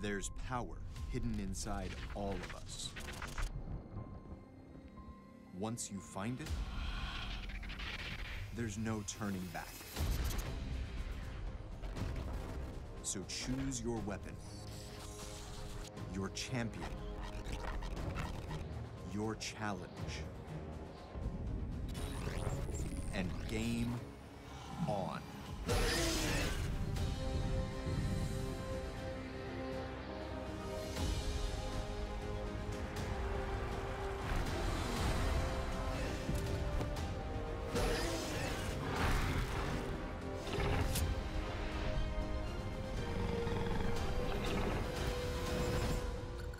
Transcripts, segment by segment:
There's power hidden inside all of us. Once you find it, there's no turning back. So choose your weapon, your champion, your challenge, and game on.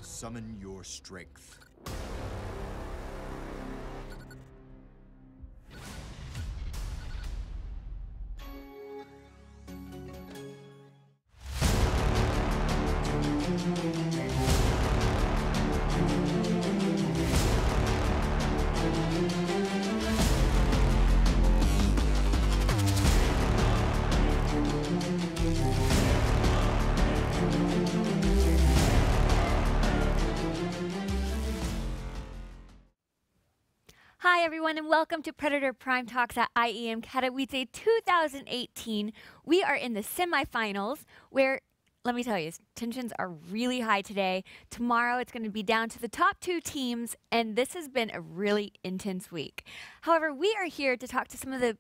Summon your strength. Hi everyone and welcome to Predator Prime Talks at IEM Katowice 2018. We are in the semifinals where, let me tell you, tensions are really high today. Tomorrow it's going to be down to the top two teams, and this has been a really intense week. However, we are here to talk to some of the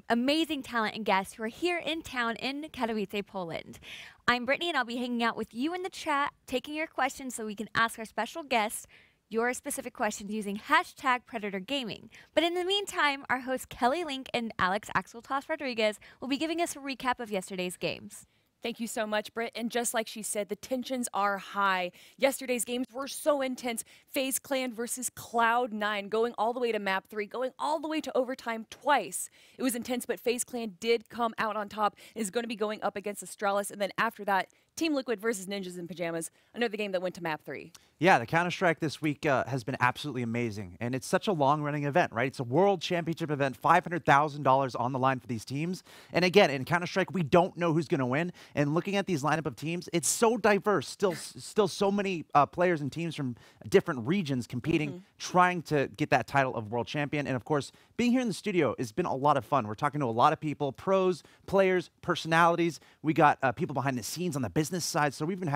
amazing talent and guests who are here in town in Katowice, Poland. I'm Brittany and I'll be hanging out with you in the chat, taking your questions so we can ask our special guests your specific questions using hashtag Predator Gaming. But in the meantime, our hosts Kelly Link and Alex Axel Toss Rodriguez will be giving us a recap of yesterday's games. Thank you so much, Britt. And just like she said, the tensions are high. Yesterday's games were so intense. FaZe Clan versus Cloud9, going all the way to map 3, going all the way to overtime twice. It was intense, but FaZe Clan did come out on top, is going to be going up against Astralis. And then after that, Team Liquid versus Ninjas in Pajamas, another game that went to map 3. Yeah, the Counter-Strike this week has been absolutely amazing. And it's such a long-running event, right? It's a world championship event, $500,000 on the line for these teams. And again, in Counter-Strike, we don't know who's going to win. And looking at these lineup of teams, it's so diverse. Still so many players and teams from different regions competing, trying to get that title of world champion. And of course, being here in the studio has been a lot of fun. We're talking to a lot of people, pros, players, personalities. We got people behind the scenes on the business side. So we've been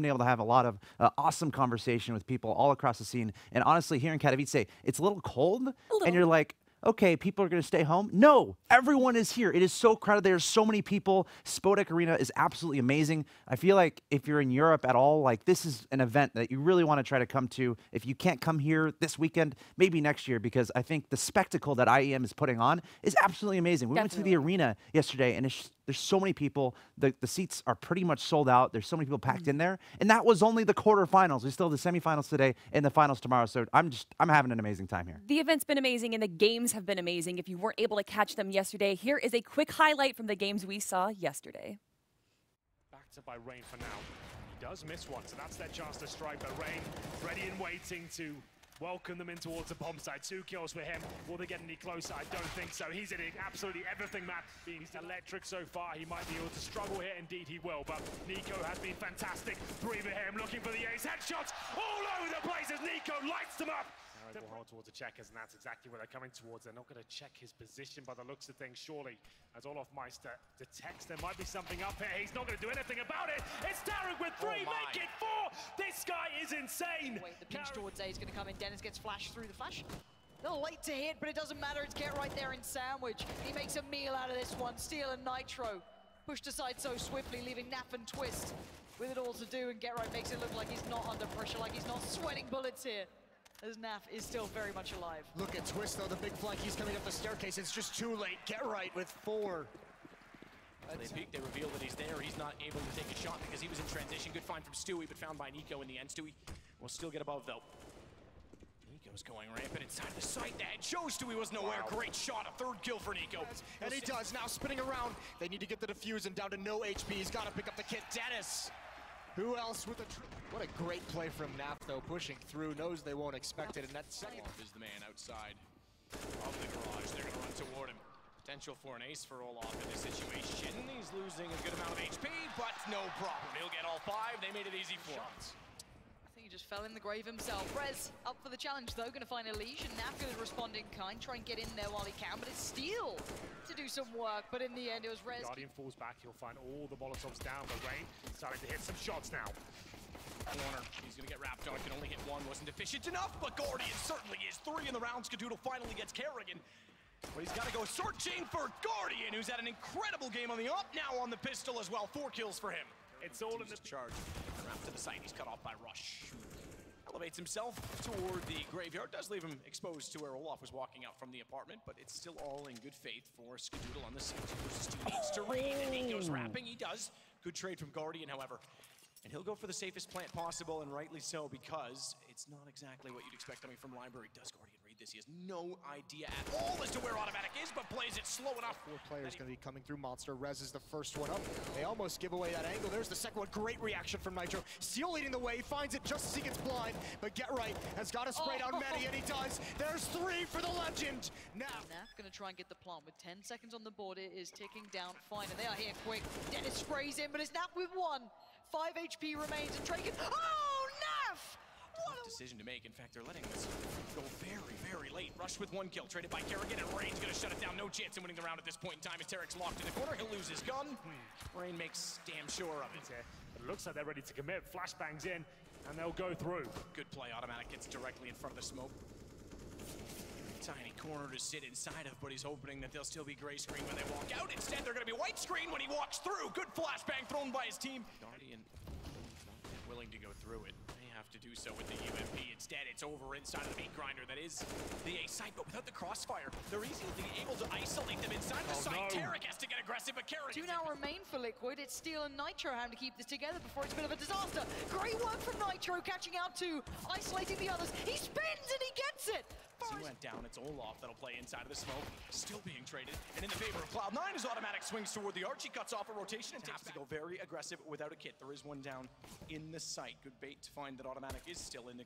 able to have a lot of awesome conversation with people all across the scene. And honestly, here in Katowice, it's a little cold. And you're like, okay, people are going to stay home. No, everyone is here. It is so crowded. There's so many people. Spodek Arena is absolutely amazing. I feel like if you're in Europe at all, like this is an event that you really want to try to come to. If you can't come here this weekend, maybe next year, because I think the spectacle that IEM is putting on is absolutely amazing. We went to the arena yesterday, and there's so many people. The seats are pretty much sold out. There's so many people packed in there. And that was only the quarterfinals. We still have the semifinals today and the finals tomorrow. So I'm having an amazing time here. The event's been amazing and the games have been amazing. If you weren't able to catch them yesterday, here is a quick highlight from the games we saw yesterday. Backed up by Rain for now. He does miss one, so that's their chance to strike. But Rain ready and waiting to welcome them in towards the bomb side. 2 kills for him. Will they get any closer? I don't think so. He's hitting absolutely everything, Matt. He's electric so far. He might be able to struggle here. Indeed, he will. But Nico has been fantastic. 3 for him, looking for the ace. Headshots all over the place as Nico lights them up. Will hold towards the checkers, and that's exactly where they're coming towards. They're not going to check his position by the looks of things, surely. As Olof Meister detects there might be something up here. He's not going to do anything about it. It's Tarek with 3, make it 4. This guy is insane. Wait, the pinch towards A is going to come in. Dennis gets flashed through the flash. A little late to hit, but it doesn't matter. It's Get Right there in Sandwich. He makes a meal out of this one. Steel and Nitro pushed aside so swiftly, leaving Naf and Twist with it all to do. And Get Right makes it look like he's not under pressure, like he's not sweating bullets here, as Naf is still very much alive. Look at Twist though, the big flank, he's coming up the staircase. It's just too late. Get Right with 4. They peek, they reveal that he's there. He's not able to take a shot because he was in transition. Good find from Stewie, but found by Nico in the end. Stewie will still get above though. Nico's going rampant inside the site. That shows Stewie was nowhere. Wow. Great shot, a 3rd kill for Nico. And he does, now spinning around. They need to get the defuse and down to no HP. He's got to pick up the kit. Dennis. Who else with a what a great play from Naf though, pushing through, knows they won't expect it, and that's second. Is the man outside of the garage. They're gonna run toward him. Potential for an ace for Olaf in this situation. He's losing a good amount of HP, but no problem. He'll get all 5. They made it easy for him. I think he just fell in the grave himself. Rez up for the challenge though, gonna find a leash, and Nafka is responding kind, try and get in there while he can, but it's Steel to do some work, but in the end it was Rez. Guardian falls back, he'll find all the Molotovs down, but Rain starting to hit some shots now. Corner, he's gonna get wrapped on, can only hit 1, wasn't efficient enough, but Guardian certainly is. 3 in the round, Skadoodle finally gets Kerrigan. But he's got to go searching for Guardian, who's had an incredible game on the up, now on the pistol as well. 4 kills for him. It's all in the charge. Wrapped to the site, he's cut off by Rush. Elevates himself toward the graveyard, does leave him exposed to where Olaf was walking out from the apartment, but it's still all in good faith for Skadoodle on the site. He needs to read, and Nico's wrapping, he does. Good trade from Guardian, however. And he'll go for the safest plant possible, and rightly so, because it's not exactly what you'd expect coming from Library. Does Guardian read this? He has no idea at all as to where Automatic is, but plays it slow enough. 4 players going to be coming through Monster. Rez is the first one up. They almost give away that angle. There's the second one. Great reaction from Nitro. Steel leading the way, finds it just as he gets blind, but Get Right has got to spray down many, and he does. There's 3 for the legend. Now, Naf gonna try and get the plant with 10 seconds on the board. It is ticking down fine, and they are here quick. Dennis sprays in, but it's Naf with 1. 5 HP remains, and Traken. Oh, Naf! What a decision to make. In fact, they're letting this go very, very late. Rush with 1 kill, traded by Kerrigan, and Rain's gonna shut it down. No chance in winning the round at this point in time. As Tarek's locked in the corner, he'll lose his gun. Rain makes damn sure of it. But it looks like they're ready to commit. Flashbangs in, and they'll go through. Good play. Automatic gets directly in front of the smoke. Tiny corner to sit inside of, but he's hoping that they'll still be gray screen when they walk out. Instead, they're going to be white screen when he walks through. Good flashbang thrown by his team. Guardian not willing to go through it. They have to do so with the UMP. Instead, it's over inside of the meat grinder. That is the A site, but without the crossfire, they're easily able to isolate them inside the site. No. Tarek has to get aggressive, but Carrick 2 now remain for Liquid. It's Steel and Nitro having to keep this together before it's a bit of a disaster. Great work from Nitro, catching out 2, isolating the others. He spins and he gets it. He went down, it's Olaf that'll play inside of the smoke, still being traded, and in the favor of Cloud9 as Automatic swings toward the arch. He cuts off a rotation and has to go very aggressive without a kit. There is 1 down in the site. Good bait to find that Automatic is still in the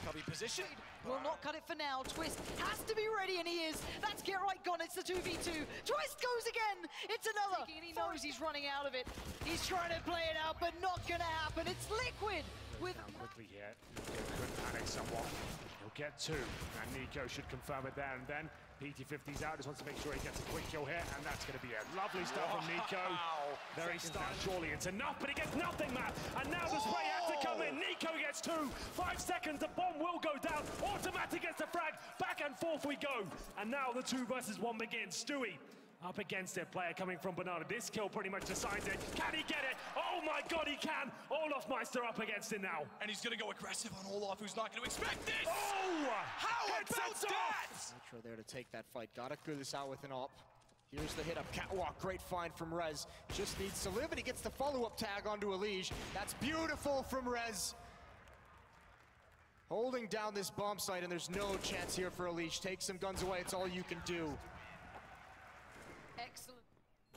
cubby position. Will not cut it for now. Twist has to be ready, and he is. That's Get Right gone. It's the 2v2. Twist goes again. It's another. And he knows he's running out of it. He's trying to play it out, but not gonna happen. It's Liquid with down quickly here. Nico could panic somewhat. He'll get 2, and Nico should confirm it there and then. PT50's out, just wants to make sure he gets a quick kill here, and that's going to be it. Lovely stuff from Nico. Very stunned. Surely it's enough, but he gets nothing, Matt. And now the spray has to come in. Nico gets 2. 5 seconds, the bomb will go down. Automatic gets the frag. Back and forth we go. And now the 2 versus 1 begins. Stewie up against it. Player coming from Banana. This kill pretty much decides it. Can he get it? Oh my God, he can. Olaf Meister up against it now. And he's going to go aggressive on Olaf, who's not going to expect this. Oh! How about that? Nitro there to take that fight. Gotta clear this out with an op. Here's the hit up. Catwalk, great find from Rez. Just needs to live, and he gets the follow-up tag onto Elige. That's beautiful from Rez. Holding down this bomb site, and there's no chance here for Elige. Take some guns away, it's all you can do. excellent.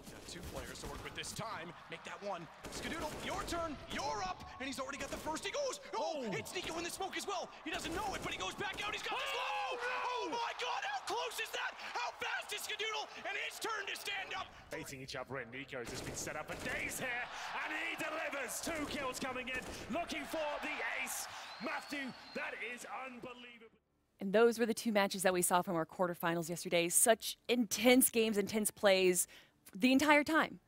Got 2 players to work with this time. Make that 1. Skadoodle, your turn. You're up, and he's already got the first. He goes. Oh, hits Nico in the smoke as well. He doesn't know it, but he goes back out. He's got this one. Oh my God, how close is that? How fast is Skadoodle? And his turn to stand up. Baiting each other in. Nico's just been set up for days here, and he delivers. 2 kills coming in, looking for the ace. Matthew, that is unbelievable. And those were the 2 matches that we saw from our quarterfinals yesterday. Such intense games, intense plays the entire time.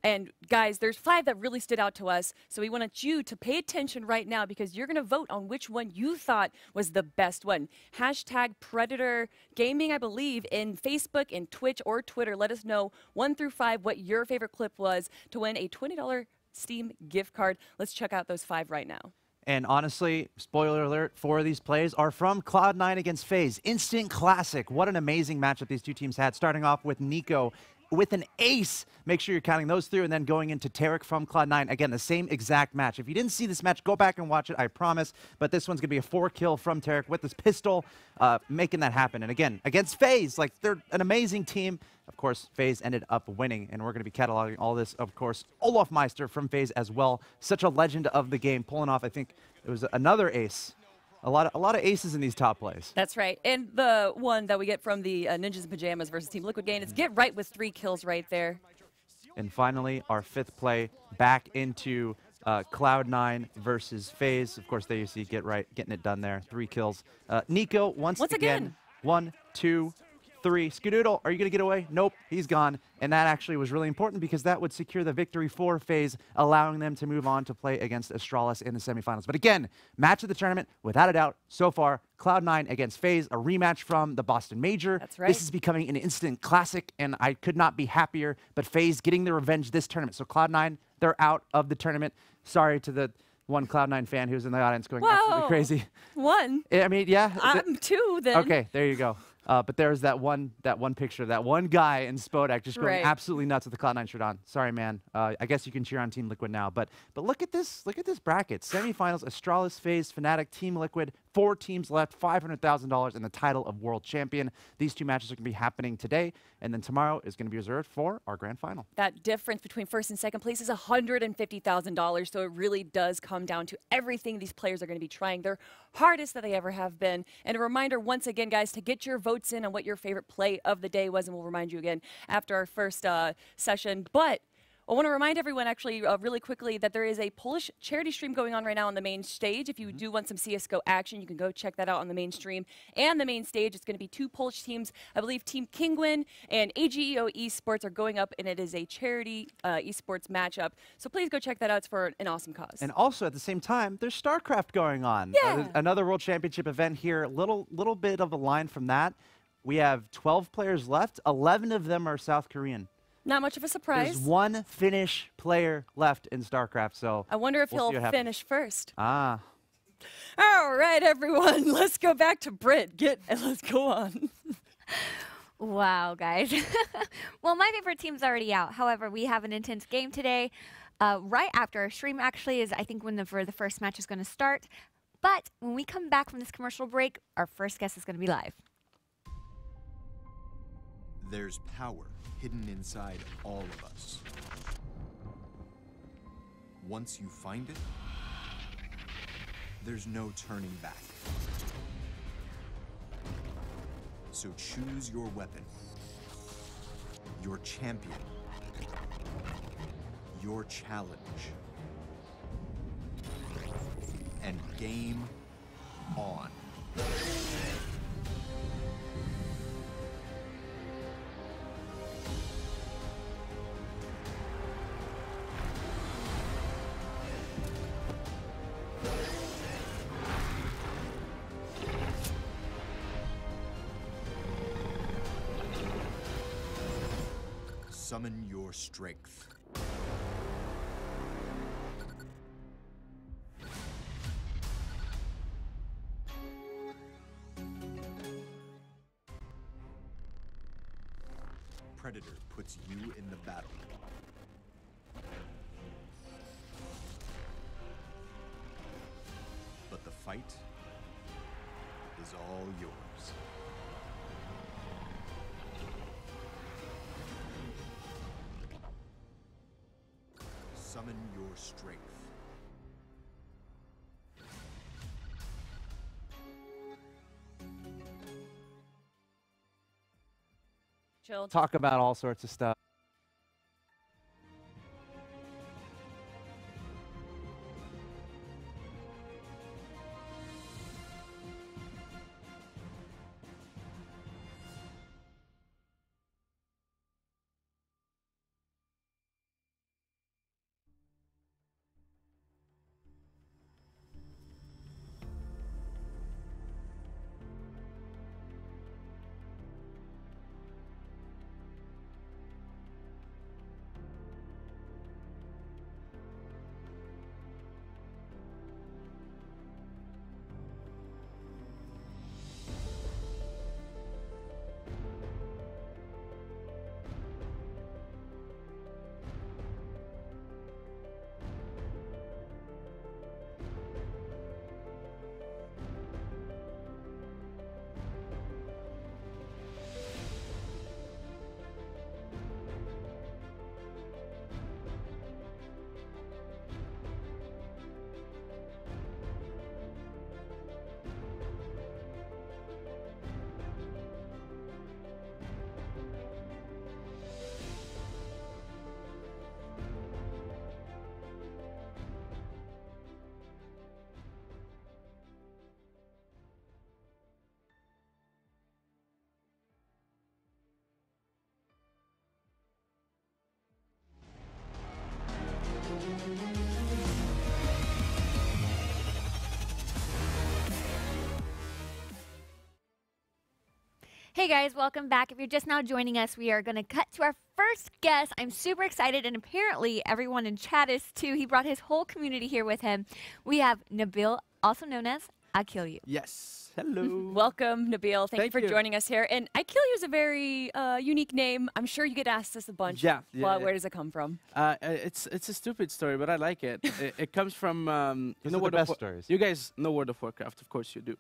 And guys, there's 5 that really stood out to us. So we wanted you to pay attention right now because you're going to vote on which one you thought was the best one. Hashtag Predator Gaming, I believe, in Facebook and Twitch or Twitter. Let us know 1 through 5 what your favorite clip was to win a $20 Steam gift card. Let's check out those 5 right now. And honestly, spoiler alert, 4 of these plays are from Cloud9 against FaZe. Instant classic. What an amazing matchup these 2 teams had. Starting off with Nico with an ace. Make sure you're counting those through. And then going into Tarek from Cloud9. Again, the same exact match. If you didn't see this match, go back and watch it, I promise. But this one's going to be a 4 kill from Tarek with this pistol, making that happen. And again, against FaZe, like, they're an amazing team. Of course, FaZe ended up winning, and we're going to be cataloging all this. Of course, Olaf Meister from FaZe as well. Such a legend of the game, pulling off, I think it was another ace A lot of aces in these top plays. That's right. And the one that we get from the Ninjas in Pajamas versus Team Liquid Gain is Get Right with 3 kills right there. And finally, our 5th play back into Cloud9 versus FaZe. Of course, there you see Get Right getting it done there. 3 kills. Nico, once again. 1, 2, 3. Skadoodle, are you going to get away? Nope, he's gone. And that actually was really important because that would secure the victory for FaZe, allowing them to move on to play against Astralis in the semifinals. But again, match of the tournament, without a doubt, so far, Cloud9 against FaZe, a rematch from the Boston Major. That's right. This is becoming an instant classic, and I could not be happier. But FaZe getting their revenge this tournament. So Cloud9, they're out of the tournament. Sorry to the one Cloud9 fan who's in the audience going absolutely crazy. One. I mean, yeah. I'm 2 then. Okay, there you go. But there's that one picture, that one guy in Spodek just going absolutely nuts with the Cloud9 shirt on. Sorry, man. I guess you can cheer on Team Liquid now. But look at this bracket. Semifinals, Astralis, FaZe, Fnatic, Team Liquid. 4 teams left, $500,000 and the title of world champion. These 2 matches are going to be happening today, and then tomorrow is going to be reserved for our grand final. That difference between 1st and 2nd place is $150,000, so it really does come down to everything these players are going to be trying their hardest that they ever have been. And a reminder once again, guys, to get your votes in on what your favorite play of the day was, and we'll remind you again after our first session. But I want to remind everyone actually really quickly that there is a Polish charity stream going on right now on the main stage. If you do want some CSGO action, you can go check that out on the main stream and the main stage. It's going to be 2 Polish teams. I believe Team Kingwin and AGEO Esports are going up, and it is a charity esports matchup. So please go check that out. It's for an awesome cause. And also at the same time, there's StarCraft going on. Yeah. Another World Championship event here. Little bit of a line from that. We have 12 players left. 11 of them are South Korean. Not much of a surprise. There's 1 Finnish player left in StarCraft, so I wonder if he'll finish first. Ah. All right, everyone, let's go back to Brit. And let's go on. Wow, guys. Well, my favorite team's already out. However, we have an intense game today. Right after our stream, actually, is I think when the first match is going to start. But when we come back from this commercial break, our first guest is going to be live. There's power hidden inside all of us. Once you find it, there's no turning back. So choose your weapon, your champion, your challenge, and game on. Summon your strength. Predator puts you in the battle. But the fight is all yours. Summon your strength. Chill. Talk about all sorts of stuff. Hey guys, welcome back. If you're just now joining us, we are going to cut to our first guest. I'm super excited, and apparently everyone in chat is too. He brought his whole community here with him. We have Nabil, also known as I Kill You. Yes. Hello. Welcome, Nabil. Thank you for you. joining us here. And I Kill You is a very unique name. I'm sure you get asked this a bunch. Yeah. Well, where does it come from? It's a stupid story, but I like it. It comes from you know are the best stories. You guys know World of Warcraft, of course you do.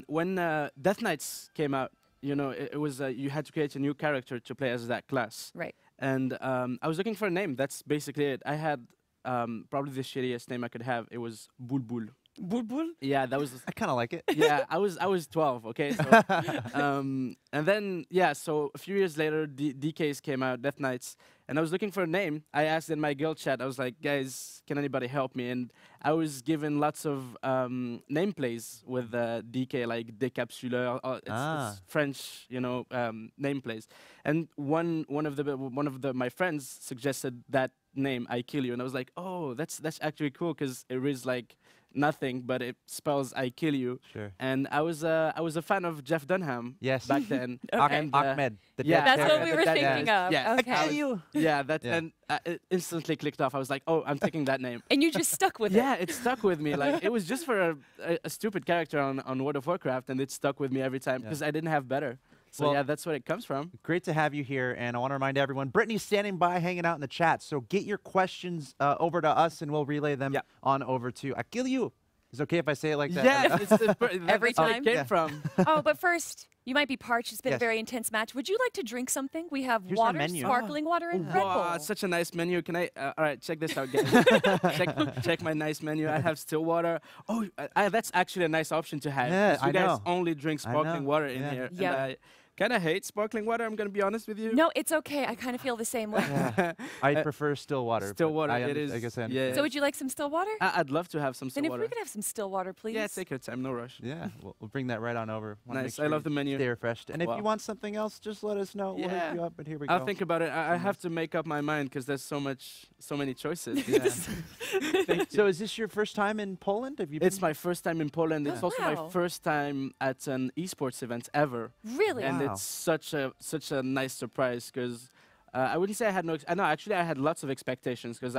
When Death Knights came out, you know, it was you had to create a new character to play as that class. Right. And I was looking for a name. That's basically it. I had probably the shittiest name I could have. It was Bulbul. Bulbul? Yeah, that was. I kind of like it. Yeah, I was 12. Okay, so and then yeah, so a few years later, DKs came out, Death Knights, and I was looking for a name. I asked in my guild chat. I was like, guys, can anybody help me? And I was given lots of name plays with DK, like Décapsuleur. It's French, you know, name plays. And one of my friends suggested that name, I Kill You, and I was like, oh, that's actually cool because it reads like nothing, but it spells I Kill You. Sure. And I was a fan of Jeff Dunham. Yes. Back then. Okay. Ahmed. The yeah, dead That's what terror. we were thinking of. Yes. Okay. I Kill You. Yeah, that Yeah. and it instantly clicked off. I was like, oh, I'm taking that name. And you just stuck with it. Yeah, it stuck with me. Like it was just for a stupid character on World of Warcraft, and it stuck with me every time because I didn't have better. So Well, yeah, that's what it comes from. Great to have you here, and I want to remind everyone, Brittany's standing by, hanging out in the chat. So get your questions over to us, and we'll relay them on over to I Kill You. Is it okay if I say it like that? Yeah, Every that's where time? it came from. Oh, but first, you might be parched. It's been a Yes. very intense match. Would you like to drink something? We have Here's our water, menu. sparkling water, and Red Wow, Bull. such a nice menu. Can I? All right, check this out, guys. check my nice menu. I have still water. Oh, that's actually a nice option to have. Yeah, 'cause you I guys know. only drink I sparkling know. water in Yeah. here. Yeah. And I kind of hate sparkling water. I'm gonna be honest with you. No, it's okay. I kind of feel the same way. I prefer still water. Still but water, I it is. I guess I Yeah. understand. So would you like some still water? I'd love to have some Then still if water. we could have some still water, please. Yeah, take your time, no rush. Yeah, we'll bring that right on over. Wanna Nice, make I love the menu. Stay refreshed. And if Wow. you want something else, just let us know. We'll Yeah. hook you up, but here we I'll go. think about it. I have to make up my mind because there's so many choices. Thank you. So is this your first time in Poland? Have you It's been? my first time in Poland. It's also Wow. my first time at an esports event ever. Really? And Wow. it's such a nice surprise because I wouldn't say I had no actually I had lots of expectations because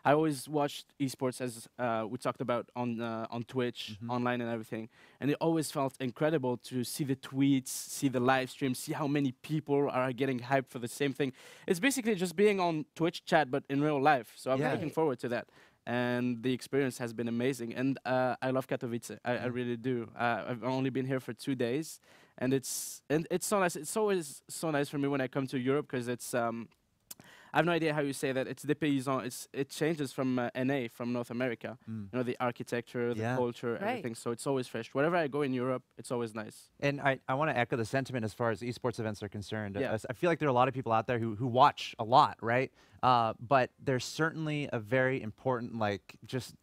I always watched esports as we talked about on Twitch, online and everything, and it always felt incredible to see the tweets, see the live stream, see how many people are getting hyped for the same thing. It's basically just being on Twitch chat but in real life. So I'm Yeah. looking forward to that. And the experience has been amazing. And I love Katowice. I really do. I've only been here for 2 days, and it's so nice. It's always so nice for me when I come to Europe because it's I have no idea how you say that. It's dépaysant. It changes from NA, from North America. You know, the architecture, the Yeah. culture, Right. everything. So it's always fresh. Wherever I go in Europe, it's always nice. And I want to echo the sentiment as far as esports events are concerned. Yeah. I feel like there are a lot of people out there who watch a lot, right? But there's certainly a very important, like, just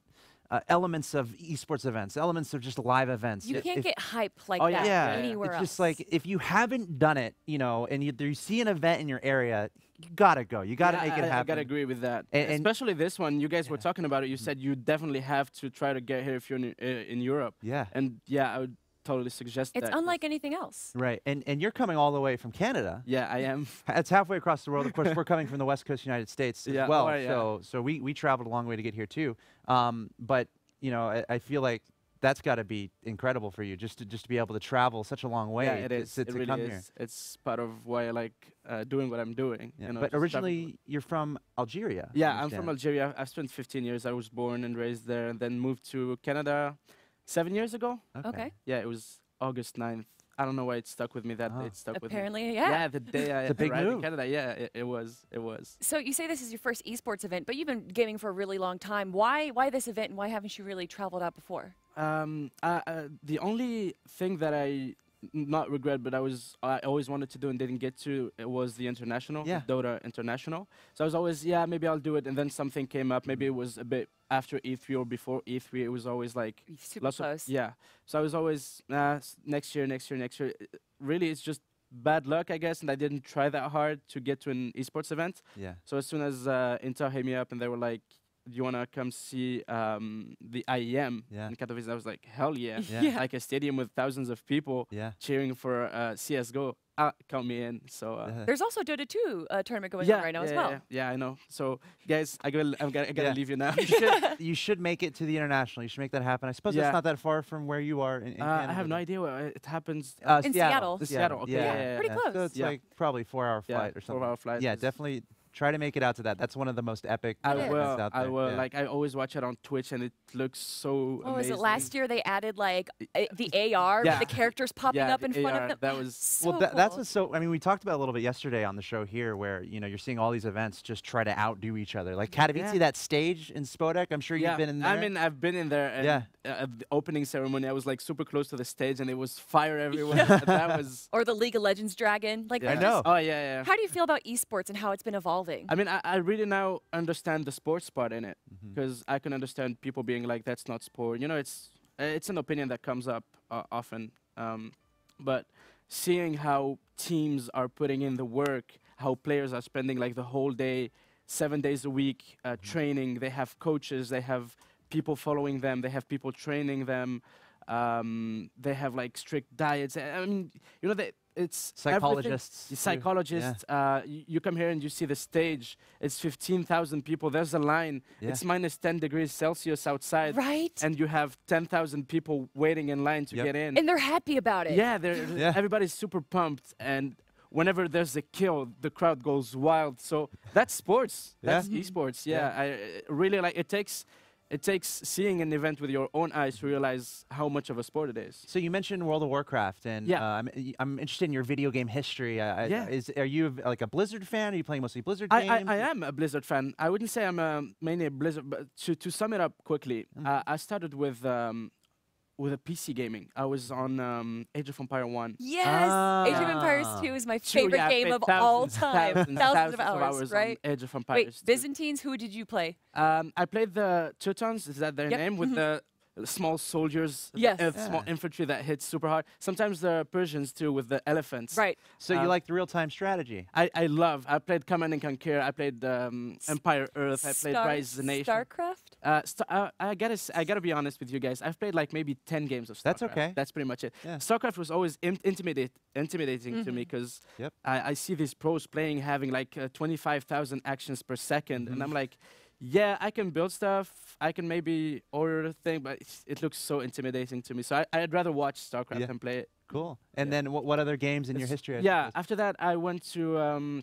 elements of esports events, elements of just live events. You can't If- get hype like Oh, yeah. that yeah, anywhere it's else. just like if you haven't done it, you know, and you see an event in your area, you gotta go. You gotta make it happen. I gotta agree with that. And- Especially this one. You guys were talking about it. You said you definitely have to try to get here if you're in Europe. Yeah. And yeah, I would totally suggest it's that. unlike anything else. Right, and you're coming all the way from Canada. Yeah, I am. It's halfway across the world. Of course, we're coming from the West Coast United States Yeah, as well. oh, yeah. So we traveled a long way to get here too. But you know, I feel like that's got to be incredible for you just to be able to travel such a long way. Yeah, it is. To It really come is. here. It's part of why I like doing what I'm doing. Yeah. You know, But just originally, you're from Algeria. I yeah, I'm from understand. Algeria. I've spent 15 years. I was born and raised there, and then moved to Canada 7 years ago. Okay. Yeah, it was August 9th. I don't know why it stuck with me. That Oh. it stuck with me. Apparently, yeah. The day I It's a big arrived in move. Canada. Yeah, it was. It was. So you say this is your first esports event, but you've been gaming for a really long time. Why this event, and why haven't you really traveled out before? The only thing that I not regret, but I always wanted to do and didn't get to, it was the international, Yeah. the Dota international. So I was always, yeah, maybe I'll do it, and then something came up. Maybe it was a bit after E3 or before E3. It was always like Super lots close. of yeah. So I was always next year. Really, it's just bad luck, I guess, and I didn't try that hard to get to an esports event. Yeah. So as soon as Intel hit me up and they were like, do you wanna come see the IEM in Katowice? I was like, hell yeah. Like a stadium with thousands of people cheering for CS:GO. Count me in. So there's also Dota 2 tournament going on right now as well. Yeah, I know. So guys, I gotta leave you now. You should make it to the international. You should make that happen. I suppose it's not that far from where you are in Canada. I have no idea where it happens. In Seattle. Seattle. Okay. Yeah. Pretty close. So it's like probably 4-hour flight or something. 4-hour flight. Yeah, definitely. Try to make it out to that. That's one of the most epic events out there. I will. Like, I always watch it on Twitch, and it looks so amazing. Was it last year they added, like, the AR with the characters popping up in front of them? That was so well, that's what's so... I mean, we talked about it a little bit yesterday on the show here where, you know, you're seeing all these events just try to outdo each other. Like, Katowice, that stage in Spodek, I'm sure you've been in there. I mean, I've been in there, and at the opening ceremony, I was, like, super close to the stage, and it was fire everywhere. That was... Or the League of Legends Dragon. Like, I know. Oh, yeah. How do you feel about esports and how it's been evolving? I mean, I really now understand the sports part in it, because I can understand people being like, that's not sport. You know, it's an opinion that comes up often. But seeing how teams are putting in the work, how players are spending like the whole day, 7 days a week training, they have coaches, they have people following them, they have people training them, they have like strict diets. I mean, you know, it's psychologists. Psychologists. You come here and you see the stage. It's 15,000 people. There's a line. It's minus 10 degrees Celsius outside. Right. And you have 10,000 people waiting in line to get in. And they're happy about it. Yeah, everybody's super pumped. And whenever there's a kill, the crowd goes wild. So that's sports. That's esports. I really like it. It takes seeing an event with your own eyes to realize how much of a sport it is. So you mentioned World of Warcraft, and I'm interested in your video game history. Are you like a Blizzard fan? Are you playing mostly Blizzard games? I am a Blizzard fan. I wouldn't say I'm mainly a Blizzard, but to sum it up quickly, I started with a PC gaming. I was on Age of Empire 1. Yes! Age of Empires 2 is my favorite game of all time. Thousands of hours, right? On Age of Empires. Wait, Byzantines, who did you play? I played the Teutons, is that their name? With the small soldiers, small infantry that hits super hard. Sometimes the Persians too with the elephants. Right. So you like the real-time strategy? I played Command and Conquer. I played Empire Earth. I played Rise of the Nation. StarCraft? I gotta be honest with you guys. I've played like maybe 10 games of StarCraft. That's okay. That's pretty much it. StarCraft was always intimidating to me because I see these pros playing having like 25,000 actions per second, and I'm like, yeah, I can build stuff. I can maybe order a thing, but it looks so intimidating to me. So I'd rather watch StarCraft than play it. Cool. And then what other games in your history? After that, I went to,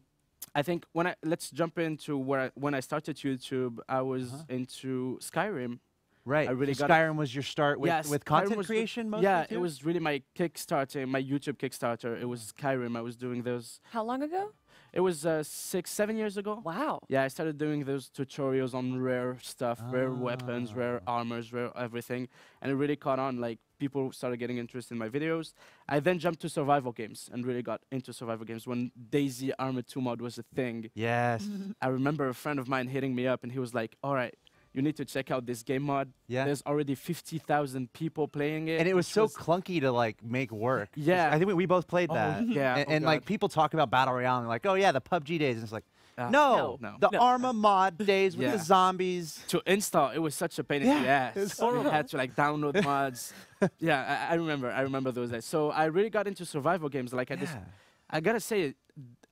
I think, let's jump into when I started YouTube, I was into Skyrim. Right. Skyrim was your start with content creation mostly? Yeah, it was really my Kickstarter, my YouTube Kickstarter. It was Skyrim. I was doing those. How long ago? It was 6-7 years ago. Wow. Yeah, I started doing those tutorials on rare stuff, rare weapons, rare armors, rare everything. And it really caught on. Like, people started getting interested in my videos. I then jumped to survival games and really got into survival games when DayZ Armored 2 mod was a thing. Yes. I remember a friend of mine hitting me up and he was like, all right, you need to check out this game mod. There's already 50,000 people playing it. And it was so clunky to like make work. Yeah. I think we both played that. And like people talk about Battle Royale and like, oh yeah, the PUBG days. And it's like, no. The Arma mod days with the zombies. To install, it was such a pain in the ass. You had to like download mods. I remember those days. So I really got into survival games. Like I gotta say,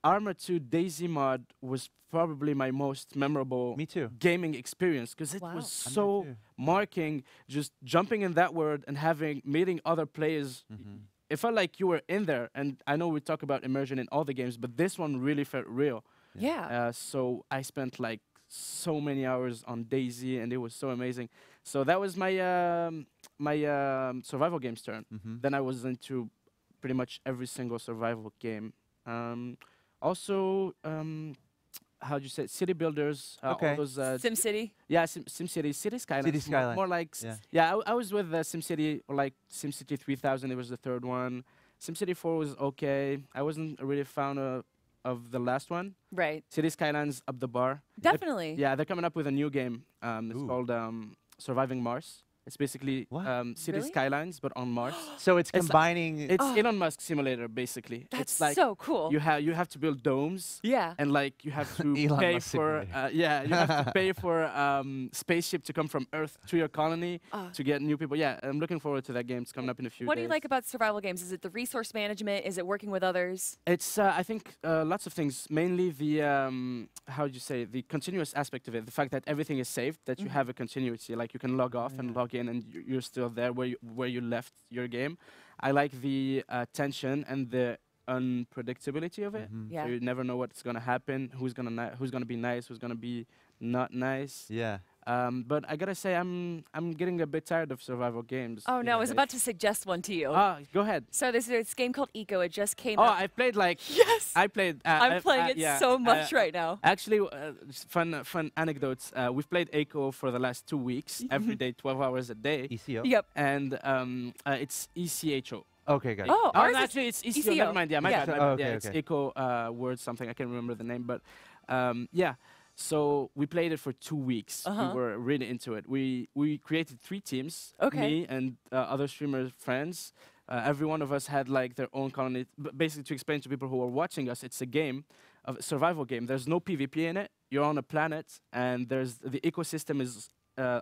Arma 2 DayZ mod was probably my most memorable gaming experience because it was so marking. Just jumping in that world and meeting other players. It felt like you were in there. And I know we talk about immersion in all the games, but this one really felt real. Yeah. So I spent like so many hours on DayZ, and it was so amazing. So that was my survival games turn. Then I was into pretty much every single survival game. Also, how do you say, city builders? All those, SimCity? Yeah, SimCity, City Skylines. City Skylines. More like, I was with SimCity, or like SimCity 3000, it was the third one. SimCity 4 was okay. I wasn't really a fan of the last one. Right. City Skylines up the bar. Definitely. They're coming up with a new game. It's called Surviving Mars. It's basically city Really? skylines, but on Mars. So it's It's- combining. It's Elon Musk simulator, basically. That's it's like so cool. you have to build domes. Yeah. And like you have to Elon pay Musk for simulator. you have to pay for spaceship to come from Earth to your colony to get new people. Yeah, I'm looking forward to that game. It's coming up in a few What days. do you like about survival games? Is it the resource management? Is it working with others? It's I think lots of things. Mainly the how do you say, the continuous aspect of it. The fact that everything is saved, that you have a continuity. Like you can log off and log in, and you're still there where you left your game. I like the tension and the unpredictability of it. Yeah. So you never know what's gonna happen. Who's gonna be nice? Who's gonna be not nice? Yeah. But I gotta say, I'm getting a bit tired of survival games. Oh no, I was these about days. to suggest one to you. Go ahead. So there's this game called Eco. It just came Oh, out. I played like Yes. I played. I'm playing it yeah, so much right now. Actually, just fun anecdotes. We've played Eco for the last 2 weeks, every day, 12 hours a day, ECO. Yep. and it's ECHO. Okay, guys. Oh, Oh, ours no, is actually, it's ECO. ECO. Never mind. Yeah, my Yeah. bad. Oh, okay, it's okay. Eco word something. I can't remember the name, but yeah. So we played it for 2 weeks. Uh-huh. We were really into it. We created 3 teams. Okay. Me and other streamer friends. Every one of us had like their own colony. Basically, to explain to people who are watching us, it's a game, a survival game. There's no PvP in it. You're on a planet, and there's the ecosystem is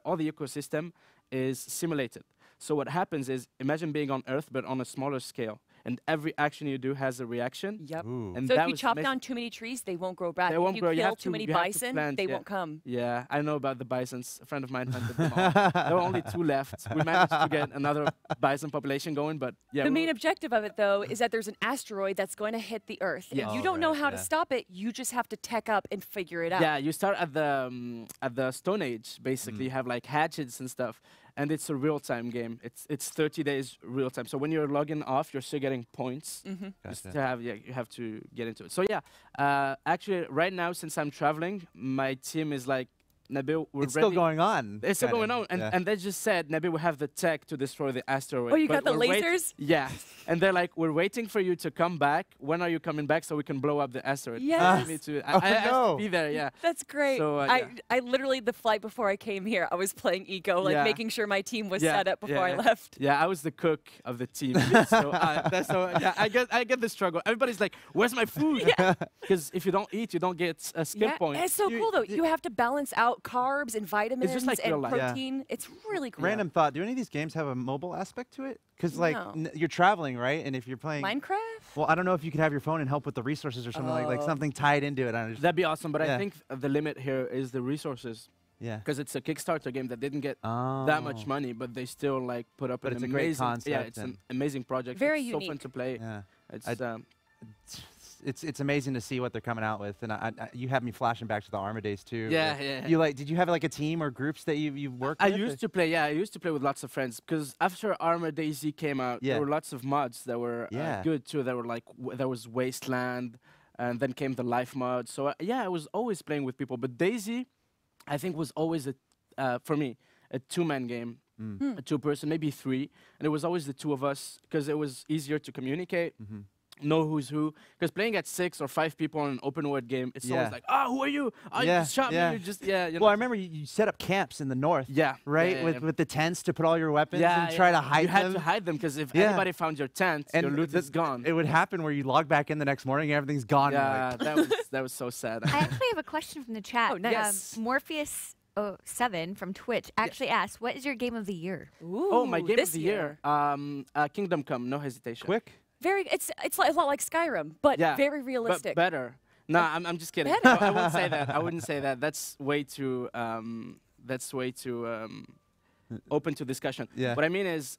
all the ecosystem is simulated. So what happens is, imagine being on Earth but on a smaller scale, and every action you do has a reaction. Yep. Ooh. And So that if you was chop amazing. down too many trees, they won't grow back. They If won't you grow. You kill have too to- many you have to bison, plant, they yeah. won't come. Yeah, I know about the bisons. A friend of mine hunted them all. There were only 2 left. We managed to get another bison population going, but yeah. The we main were- objective of it, though, is that there's an asteroid that's going to hit the Earth. Yes. If you Oh, don't know right, how to yeah. stop it, you just have to tech up and figure it out. Yeah, you start at the Stone Age. Basically, you have like hatchets and stuff, and it's a real-time game. It's 30 days real time. So when you're logging off, you're still getting points. Just Gotcha. to have, you have to get into it. So yeah, actually, right now, since I'm traveling, my team is like, Nabil, we're It's ready. still going on. It's still kinda. going on, and, Yeah. and they just said, Nabil, we have the tech to destroy the asteroid. Oh, you but got the we're lasers? Yeah, and they're like, we're waiting for you to come back. When are you coming back so we can blow up the asteroid? Yes. Me too. Oh, I have no. to be there, yeah. That's great. So, I literally, the flight before I came here, I was playing Eco, like Yeah. making sure my team was Yeah, set up before yeah, I left. Yeah, I was the cook of the team. Yeah, I get the struggle. Everybody's like, "Where's my food?" Because if you don't eat, you don't get a skill point. It's so cool though. You have to balance out carbs and vitamins just like real and life. Yeah. protein. It's really cool. Random thought. Do any of these games have a mobile aspect to it? Because like No. you're traveling, right? And if you're playing, Minecraft? well, I don't know if you could have your phone and help with the resources or something like Oh. something tied into it. I just, That'd be awesome, but Yeah. I think the limit here is the resources, yeah. because it's a Kickstarter game that didn't get Oh. that much money, but they still like put up But an it's a great amazing. Yeah, concept it's an and- amazing project. Very it's so fun unique. to play. Yeah. It's It's amazing to see what they're coming out with, and you have me flashing back to the Arma days too. Yeah, where yeah. You like? Did you have like a team or groups that you worked I with? used to play, yeah, I used to play with lots of friends because after Armor Daisy came out, Yeah. there were lots of mods that were Yeah. good too. There were like there was Wasteland, and then came the Life mod. So yeah, I was always playing with people. But Daisy, I think, was always for me a 2-man game, a 2-person, maybe 3, and it was always the 2 of us because it was easier to communicate. Know who's who, because playing at 6 or 5 people in an open world game, it's Yeah. always like, oh, who are you? Oh, you Yeah, just shot yeah. me. You just, yeah. You Well, I know. remember you set up camps in the north. Yeah. Right, yeah, with the tents to put all your weapons and try to hide You had them. to hide them because if Yeah. anybody found your tent, your loot is gone. It would happen where you log back in the next morning, and everything's gone. and you're Yeah, like, that was so sad. I actually have a question from the chat. Oh, nice. Morpheus 7 from Twitch actually asked, "What is your game of the year?" Ooh, Oh, my game this of the year. Kingdom Come, no hesitation. quick. Very. It's like, a lot like Skyrim, but Yeah, very But realistic. better. No, I'm just kidding. Better. I wouldn't say that. I wouldn't say that. That's way too. Open to discussion. Yeah. What I mean is,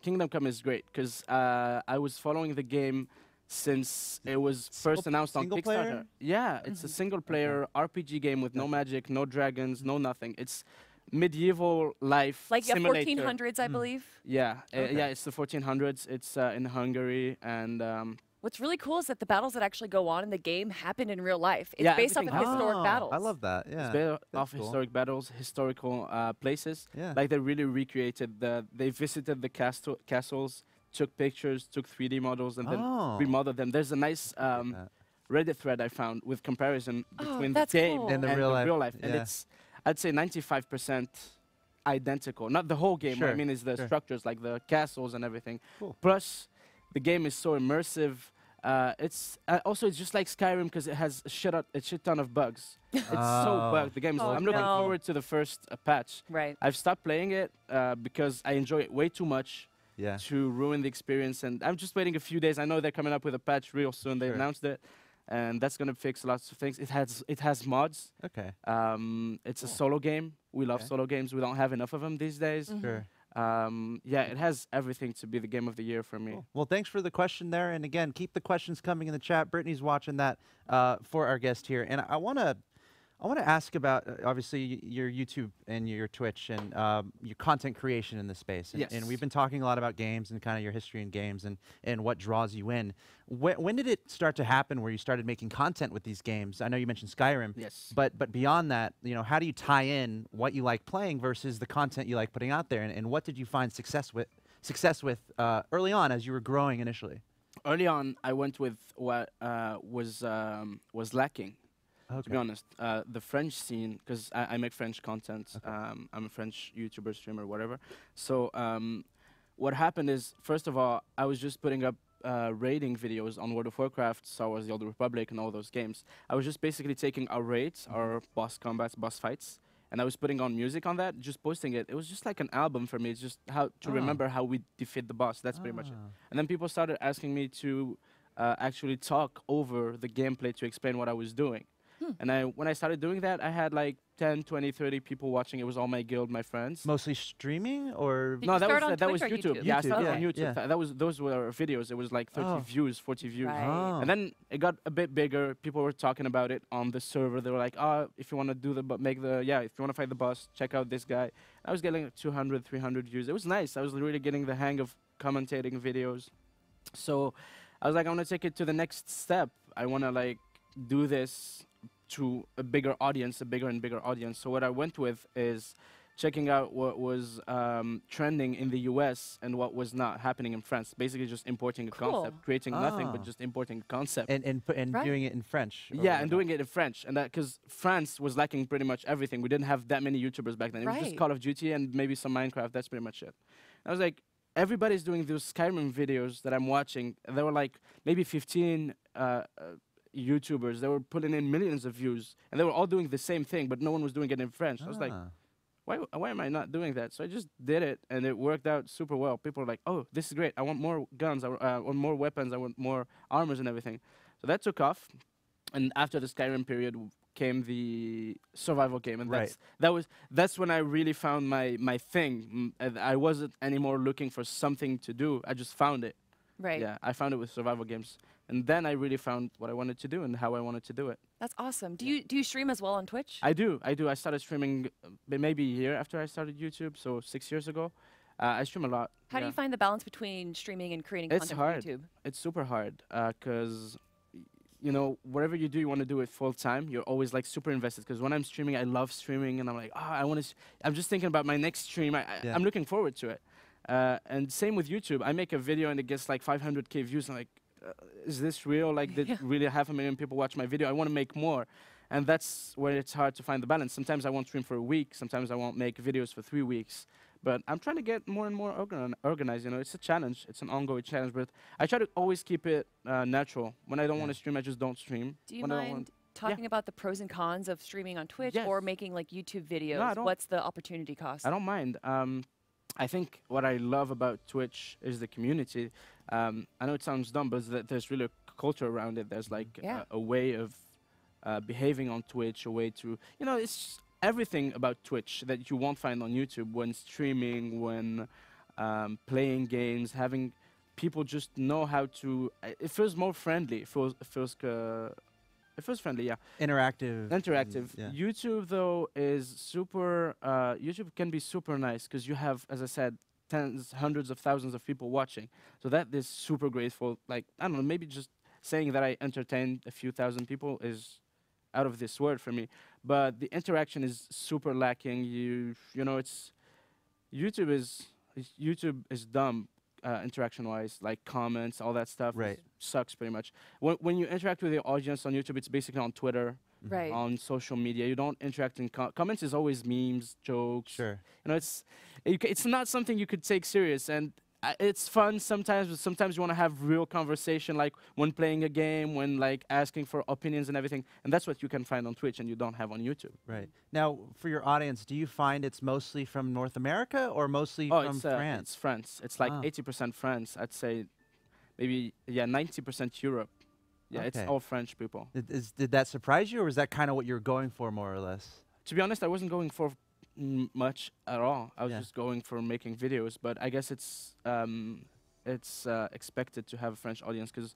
Kingdom Come is great because I was following the game since it was first announced on single Kickstarter. player? Yeah, it's a single-player RPG game with no magic, no dragons, no nothing. It's medieval life like the simulator. 1400s, I believe. Yeah, Okay. yeah, it's the 1400s. It's in Hungary, and What's really cool is that the battles that actually go on in the game happen in real life. It's Yeah, based off of everything historic Oh, battles. I love that. Yeah. it's based that's off cool. historic battles, historical places. Yeah. Like they really recreated they visited the castles, took pictures, took 3D models, and then Oh. remodeled them. There's a nice that. Reddit thread I found with comparison Oh, between the that's game cool. And the real life, and yeah. it's I'd say 95% identical. Not the whole game. What I Sure, mean is the sure. structures, like the castles and everything. Cool. Plus, the game is so immersive. It's also it's just like Skyrim because it has a shit ton of bugs. It's so Oh. bugged. The game is. Oh, I'm looking no. forward to the first patch. Right. I've stopped playing it because I enjoy it way too much Yeah. to ruin the experience, and I'm just waiting a few days. I know they're coming up with a patch real soon. They Sure. announced it, and that's gonna fix lots of things. It has mods. Okay. It's a solo game. We love Okay. solo games. We don't have enough of them these days. Sure. Yeah, it has everything to be the game of the year for me. Cool. Well, thanks for the question there. And again, keep the questions coming in the chat. Brittany's watching that for our guest here. And I want to ask about, obviously, your YouTube and your Twitch and your content creation in this space. And, Yes. and we've been talking a lot about games and kind of your history in games and what draws you in. When did it start to happen where you started making content with these games? I know you mentioned Skyrim. Yes. But beyond that, you know, how do you tie in what you like playing versus the content you like putting out there? And what did you find success with early on as you were growing initially? Early on, I went with what was lacking. Okay. To be honest, the French scene, because I make French content. I'm a French YouTuber, streamer, whatever. So what happened is, first of all, I was just putting up raiding videos on World of Warcraft, Star Wars: The Old Republic, and all those games. I was just basically taking our raids, our boss combats, boss fights, and I was putting on music on that, just posting it. It was just like an album for me. It's just how to remember how we defeat the boss. That's pretty much it. And then people started asking me to actually talk over the gameplay to explain what I was doing. And when I started doing that, I had like 10, 20, 30 people watching. It was all my guild, my friends. Mostly streaming or? Did No, you that start was on that was Twitch or YouTube. YouTube? Yeah, I YouTube, started yeah, on YouTube. yeah. Those were videos. It was like 30 views, 40 views. Right. Oh. And then it got a bit bigger. People were talking about it on the server. They were like, "Oh, if you want to do the if you want to fight the boss, check out this guy." I was getting 200, 300 views. It was nice. I was really getting the hang of commentating videos. So I was like, I want to take it to the next step. I want to like do this to a bigger audience, a bigger and bigger audience. So what I went with is checking out what was trending in the US and what was not happening in France. Basically just importing a Cool. concept, creating nothing, Ah. but just importing a concept. And Right. doing it in French. or Yeah, and whatnot. doing it in French. And that because France was lacking pretty much everything. We didn't have that many YouTubers back then. It was just Right. Call of Duty and maybe some Minecraft. That's pretty much it. I was like, everybody's doing those Skyrim videos that I'm watching. And there were like maybe 15 YouTubers. They were putting in millions of views. And they were all doing the same thing, but no one was doing it in French. I was like, Ah. why am I not doing that? So I just did it, and it worked out super well. People were like, oh, this is great. I want more guns. I want more weapons. I want more armors and everything. So that took off. And after the Skyrim period came the survival game, and Right. that's when I really found my thing. And I wasn't anymore looking for something to do. I just found it. Right. Yeah, I found it with survival games, and then I really found what I wanted to do and how I wanted to do it. That's awesome. Do you stream as well on Twitch? I do. I started streaming maybe a year after I started YouTube, so 6 years ago. I stream a lot. How do yeah. you find the balance between streaming and creating It's content hard. for YouTube? It's super hard because, you know, whatever you do, you want to do it full time. You're always like super invested. Because when I'm streaming, I love streaming, and I'm like, I want to. I'm just thinking about my next stream. Yeah. I'm looking forward to it. And same with YouTube. I make a video and it gets like 500K views. I'm like, is this real? Like, did really 500,000 people watch my video? I want to make more. And that's where it's hard to find the balance. Sometimes I won't stream for a week. Sometimes I won't make videos for 3 weeks. But I'm trying to get more and more organized. You know, it's a challenge. It's an ongoing challenge. But I try to always keep it natural. When I don't want to stream, I just don't stream. Do you When I don't mind want- talking about the pros and cons of streaming on Twitch Yes. or making like YouTube videos? I don't- What's the opportunity cost? I don't mind. I think what I love about Twitch is the community. I know it sounds dumb, but there's really a culture around it. There's like Yeah. a way of behaving on Twitch, a way to, you know, it's everything about Twitch that you won't find on YouTube when streaming, when playing games, having people just know how to. It feels more friendly. It feels friendly, yeah. Interactive. Yeah. YouTube though is super. YouTube can be super nice because you have, as I said, tens, hundreds of thousands of people watching. So that is super grateful. Like I don't know, maybe just saying that I entertained a few thousand people is out of this world for me. But the interaction is super lacking. You know, it's YouTube is dumb. Interaction-wise, like comments, all that stuff Right. sucks pretty much. When you interact with your audience on YouTube, it's basically on Twitter. Right. on social media. You don't interact in comments. Is always memes, jokes. Sure. You know, it's not something you could take serious, and it's fun sometimes, but sometimes you want to have real conversation, like when playing a game, when like asking for opinions and everything, and that's what you can find on Twitch and you don't have on YouTube. Right. Now, for your audience, do you find it's mostly from North America or mostly from France? It's France. It's like 80% France. I'd say maybe 90% Europe. Yeah, it's Okay. all French people. Did that surprise you, or was that kind of what you were going for, more or less? To be honest, I wasn't going for much at all. I was Yeah. just going for making videos. But I guess it's expected to have a French audience because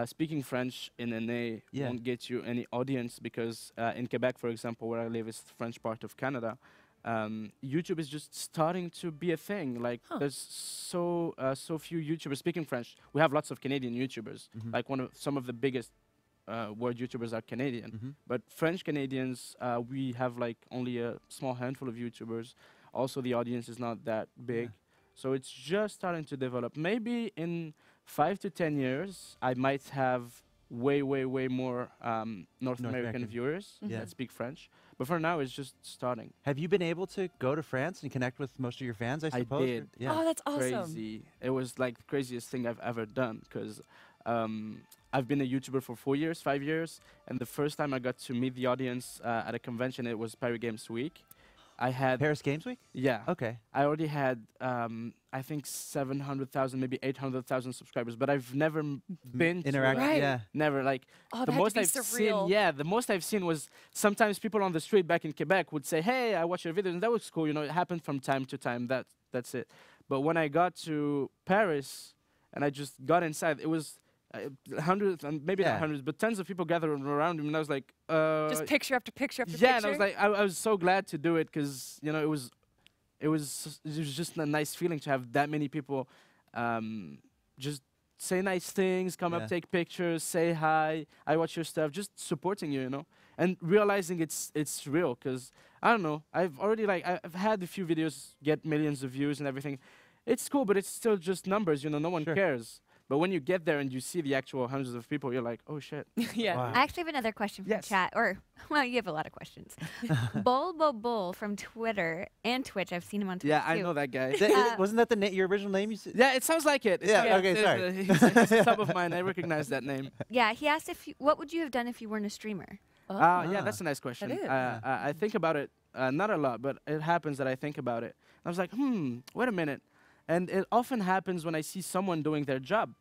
speaking French in NA won't get you any audience because in Quebec, for example, where I live, is the French part of Canada. YouTube is just starting to be a thing. Like there's so few YouTubers speaking French. We have lots of Canadian YouTubers. Like some of the biggest world YouTubers are Canadian, but French Canadians, we have like only a small handful of YouTubers. Also, the audience is not that big, so it's just starting to develop. Maybe in 5 to 10 years, I might have way more North American viewers that speak French. But for now, it's just starting. Have you been able to go to France and connect with most of your fans, I suppose? I did. Yeah. Oh, that's awesome. Crazy. It was like the craziest thing I've ever done because I've been a YouTuber for 4 years, 5 years, and the first time I got to meet the audience at a convention, it was Paris Games Week. I had Paris Games Week? Yeah. Okay. I already had, I think 700,000, maybe 800,000 subscribers, but I've never been to Interact. Right. Yeah. Never like Oh, the that most had to be I've surreal. seen. The most I've seen was sometimes people on the street back in Quebec would say, "Hey, I watched your videos," and that was cool. You know, it happened from time to time. That's it. But when I got to Paris and I just got inside, it was hundreds and maybe not hundreds, but tens of people gathered around me, and I was like, Just picture after picture after yeah, picture. and I was like, I was so glad to do it because you know it was just a nice feeling to have that many people just say nice things, come up, take pictures, say hi, I watch your stuff, just supporting you, you know, and realizing it's real. Because I don't know, I've already I've had a few videos get millions of views and everything. It's cool, but it's still just numbers, you know. No one cares. But when you get there and you see the actual hundreds of people, you're like, oh shit. Yeah. Wow. I actually have another question from chat, or well, you have a lot of questions. Bull from Twitter and Twitch. I've seen him on Twitch Yeah, too. I know that guy. Wasn't that your original name? You said? Yeah, it sounds like it. Yeah, okay, sorry. He's a sub of mine. I recognize that name. Yeah, he asked what would you have done if you weren't a streamer? Yeah, that's a nice question. It is. I think about it, not a lot, but it happens that I think about it. I was like, wait a minute. And it often happens when I see someone doing their job.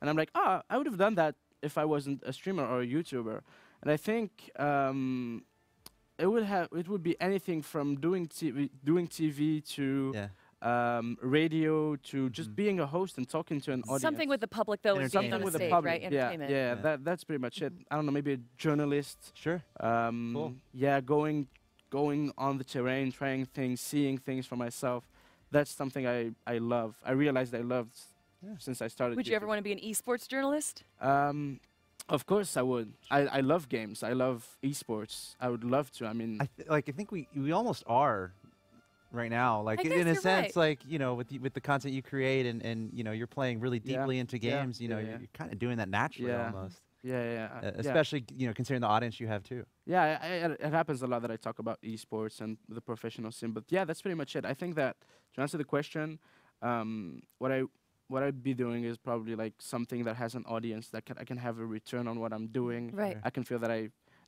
And I'm like, I would have done that if I wasn't a streamer or a YouTuber. And I think it would be anything from doing TV to radio to just being a host and talking to an audience. Something with the public, though, and being Something on the with the stage, public. right? Entertainment. Yeah. That's pretty much it. I don't know, maybe a journalist. Sure. Cool. Yeah, going on the terrain, trying things, seeing things for myself. That's something I love. I realized I loved since I started. Would you ever want to be an esports journalist? Of course I would. I love games. I love esports. I would love to. I mean, I think we almost are right now. Like I guess in a you're sense, right. like you know, with the content you create and you know, you're playing really deeply into games. You know, you're kind of doing that naturally almost. Especially you know, considering the audience you have too. Yeah, it happens a lot that I talk about esports and the professional scene. But yeah, that's pretty much it. I think that to answer the question, what I'd be doing is probably like something that has an audience that I can have a return on what I'm doing. Right. I can feel that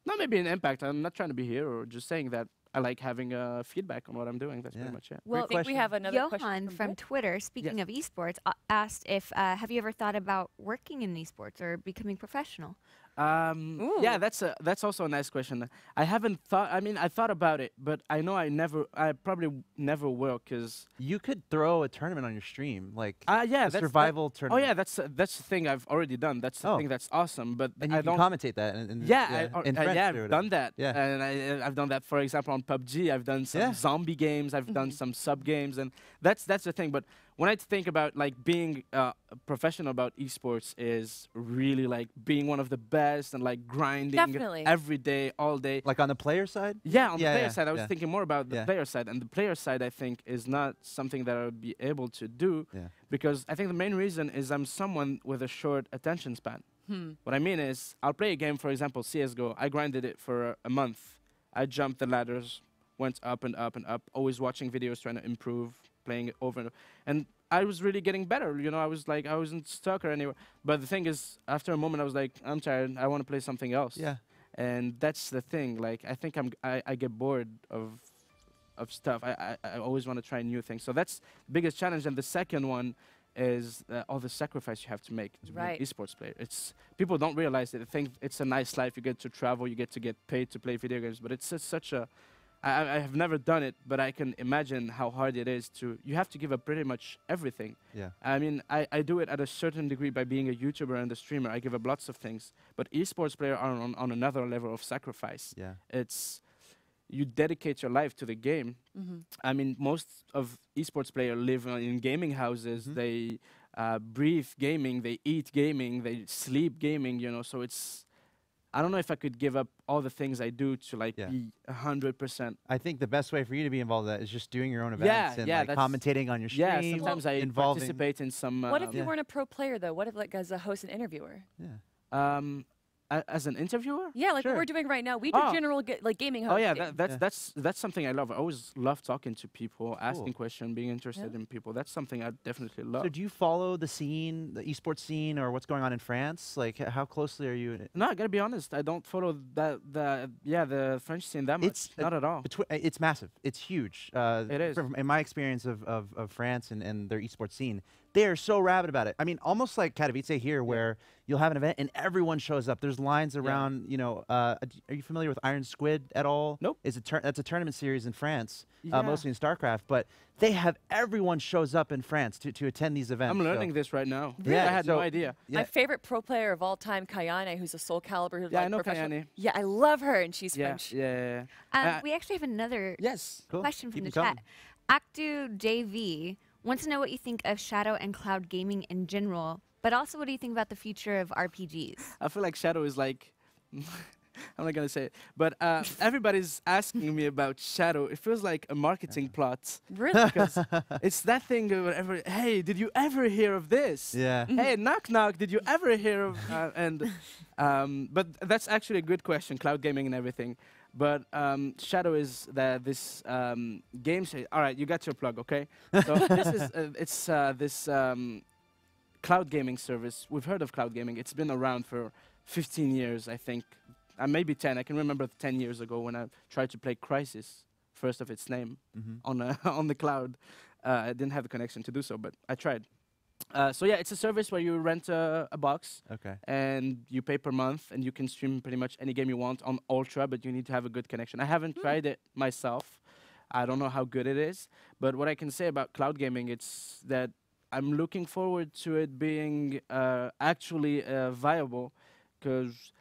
not maybe an impact. I'm not trying to be here or just saying that I like having feedback on what I'm doing. That's pretty much it. Well, I think we have another Johan question from Twitter, speaking of esports, asked if have you ever thought about working in esports or becoming professional? Yeah, that's also a nice question. I haven't thought. I mean, I thought about it, but I know I probably never will, because you could throw a tournament on your stream, like a survival tournament. Oh yeah, that's the thing I've already done. That's the thing that's awesome. But and you can commentate that. In French I've done that. Yeah, and I've done that. For example, on PUBG, I've done some zombie games. I've done some sub games, and that's the thing. But when I think about like being a professional about esports, is really like being one of the best and like grinding every day, all day. Like on the player side? Yeah, on the player side. I was thinking more about the player side, and the player side I think is not something that I would be able to do because I think the main reason is I'm someone with a short attention span. What I mean is, I'll play a game, for example, CSGO. I grinded it for a month. I jumped the ladders, went up and up and up, always watching videos, trying to improve, playing it over and over. And I was really getting better. You know, I wasn't stuck or anywhere. But the thing is, after a moment, I was like, I'm tired. I want to play something else. Yeah. And that's the thing. Like, I think I get bored of stuff. I always want to try new things. So that's the biggest challenge. And the second one is all the sacrifice you have to make to be an esports player. People don't realize it. They think it's a nice life. You get to travel. You get to get paid to play video games. But it's such a... I have never done it, but I can imagine how hard it is to... You have to give up pretty much everything. Yeah. I mean, I do it at a certain degree by being a YouTuber and a streamer. I give up lots of things. But esports players are on another level of sacrifice. Yeah. It's... You dedicate your life to the game. I mean, most of esports players live in gaming houses. They breathe gaming, they eat gaming, they sleep gaming, you know, so it's... I don't know if I could give up all the things I do to like be 100%. I think the best way for you to be involved in that is just doing your own events and like commentating on your stream. Yeah, sometimes I participate in some... what if you weren't a pro player though? What if like as a host and interviewer? Yeah. As an interviewer? Yeah, like what we're doing right now. We do general like gaming hosting. Oh yeah, that's something I love. I always love talking to people, asking questions, being interested in people. That's something I definitely love. So do you follow the scene, the esports scene, or what's going on in France? Like, how closely are you in it? No, I gotta be honest. I don't follow the French scene that much. Not at all. It's massive. It's huge. It is. In my experience of France and their esports scene, they are so rabid about it. I mean, almost like Katowice here, where you'll have an event and everyone shows up. There's lines around, you know, are you familiar with Iron Squid at all? Nope. That's a tournament series in France, mostly in StarCraft, but they have everyone shows up in France to attend these events. I'm learning this right now. Really? I had no idea. My favorite pro player of all time, Kayane, who's a Soul Calibur. Yeah, I know Kayane. Yeah, I love her, and she's French. Yeah. We actually have another cool. question from Keep the them chat. Actu JV wants to know what you think of Shadow and cloud gaming in general, but also what do you think about the future of RPGs? I feel like Shadow is like... I'm not gonna say it, but everybody's asking me about Shadow. It feels like a marketing plot. Really? Because it's that thing wherever, hey, did you ever hear of this? Yeah. Hey, knock knock, did you ever hear of... but that's actually a good question, cloud gaming and everything. But Shadow is this game... All right, you got your plug, okay? So this is this cloud gaming service. We've heard of cloud gaming. It's been around for 15 years, I think. Maybe 10. I can remember 10 years ago when I tried to play Crisis, first of its name, on the cloud. I didn't have the connection to do so, but I tried. So yeah, it's a service where you rent a box, and you pay per month, and you can stream pretty much any game you want on Ultra, but you need to have a good connection. I haven't tried it myself. I don't know how good it is, but what I can say about cloud gaming, it's that I'm looking forward to it being actually viable, because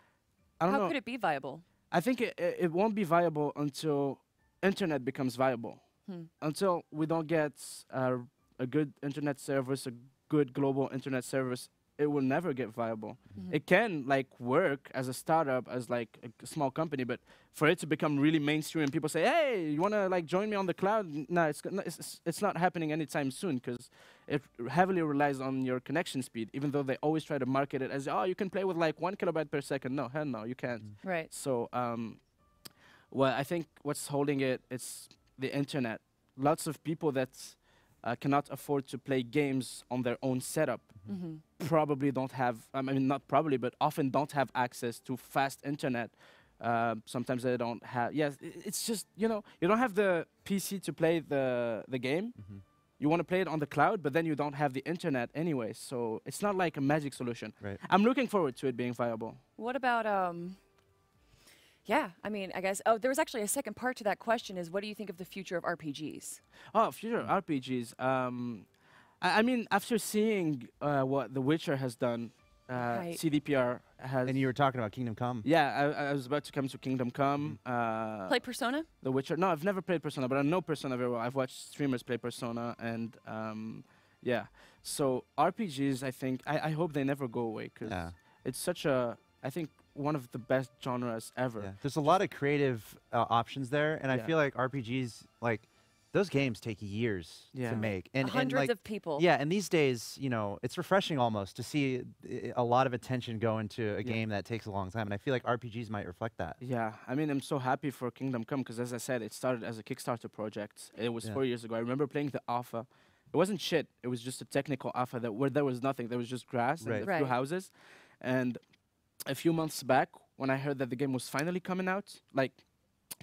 I don't know. How could it be viable? I think it won't be viable until internet becomes viable. Until we don't get a good internet service, a good global internet service, it will never get viable. It can like work as a startup, as like a small company, but for it to become really mainstream and people say, hey, you want to like join me on the cloud? No, it's not happening anytime soon, because it heavily relies on your connection speed, even though they always try to market it as, oh, you can play with like 1 kilobyte per second. No, hell no, you can't. Right. So, well, I think what's holding it's the internet. Lots of people that cannot afford to play games on their own setup probably don't have, I mean, not probably, but often don't have access to fast internet. Sometimes they don't have, it's just, you know, you don't have the PC to play the game. You want to play it on the cloud, but then you don't have the internet anyway. So it's not like a magic solution. Right. I'm looking forward to it being viable. What about, yeah, I mean, I guess, there was actually a second part to that question is, what do you think of the future of RPGs? Oh, future of RPGs. I mean, after seeing what The Witcher has done, CDPR has... And you were talking about Kingdom Come. Yeah, I was about to come to Kingdom Come. Play Persona? The Witcher. No, I've never played Persona, but I know Persona very well. I've watched streamers play Persona, and yeah. So RPGs, I think, I hope they never go away, because it's such a, I think, one of the best genres ever. Yeah. There's a lot of creative options there, and I feel like RPGs, like, those games take years to make. And Hundreds like, of people. Yeah, and these days, you know, it's refreshing almost to see a lot of attention go into a game that takes a long time. And I feel like RPGs might reflect that. Yeah, I mean, I'm so happy for Kingdom Come because, as I said, it started as a Kickstarter project. It was 4 years ago. I remember playing the alpha. It wasn't shit. It was just a technical alpha where there was nothing. There was just grass and a few houses. And a few months back, when I heard that the game was finally coming out, like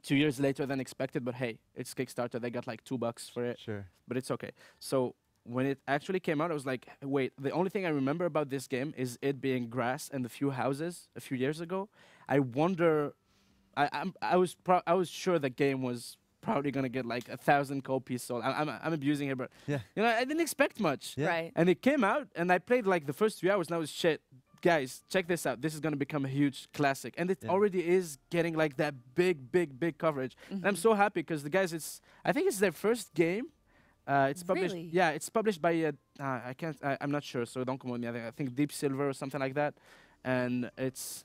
2 years later than expected, but hey, it's Kickstarter. They got like $2 for it. Sure. But it's okay. So when it actually came out, I was like, wait, the only thing I remember about this game is it being grass and a few houses a few years ago. I wonder, I was sure the game was probably gonna get like 1,000 copies sold. I'm abusing it, but you know, I didn't expect much. Right. And it came out, and I played like the first 3 hours, and I was shit. Guys, check this out. This is gonna become a huge classic, and it already is getting like that big coverage. And I'm so happy because the guys, I think it's their first game. It's published. Really? Yeah, it's published by I'm not sure, so don't come with me. I think Deep Silver or something like that. And it's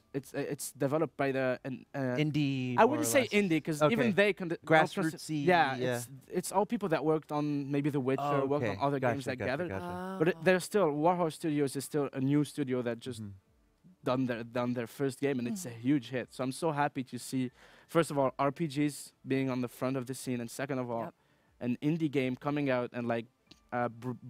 developed by the indie. I wouldn't say indie because even they grassrootsy. Yeah, it's all people that worked on maybe The Witcher, worked on other games that gathered. But they're still Warhorse Studios is still a new studio that just done their first game, and it's a huge hit. So I'm so happy to see, first of all, RPGs being on the front of the scene, and second of all, an indie game coming out and like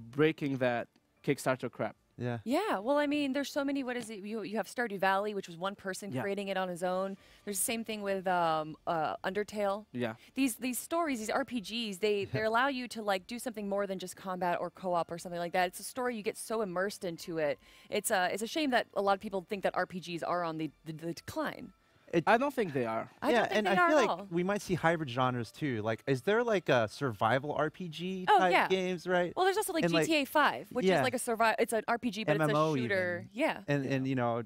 breaking that Kickstarter crap. Yeah. Yeah. Well, I mean, there's so many. What is it? You have Stardew Valley, which was one person creating it on his own. There's the same thing with Undertale. Yeah. These stories, these RPGs, they allow you to like do something more than just combat or co-op or something like that. It's a story, you get so immersed into it. It's a shame that a lot of people think that RPGs are on the decline. I don't think they are. I don't think they are feel at like all. we might see hybrid genres too. Like, is there like a survival RPG type games, right? Well, there's also like and GTA 5, which is like a it's an RPG, but MMO it's a shooter. even. Yeah. And you know,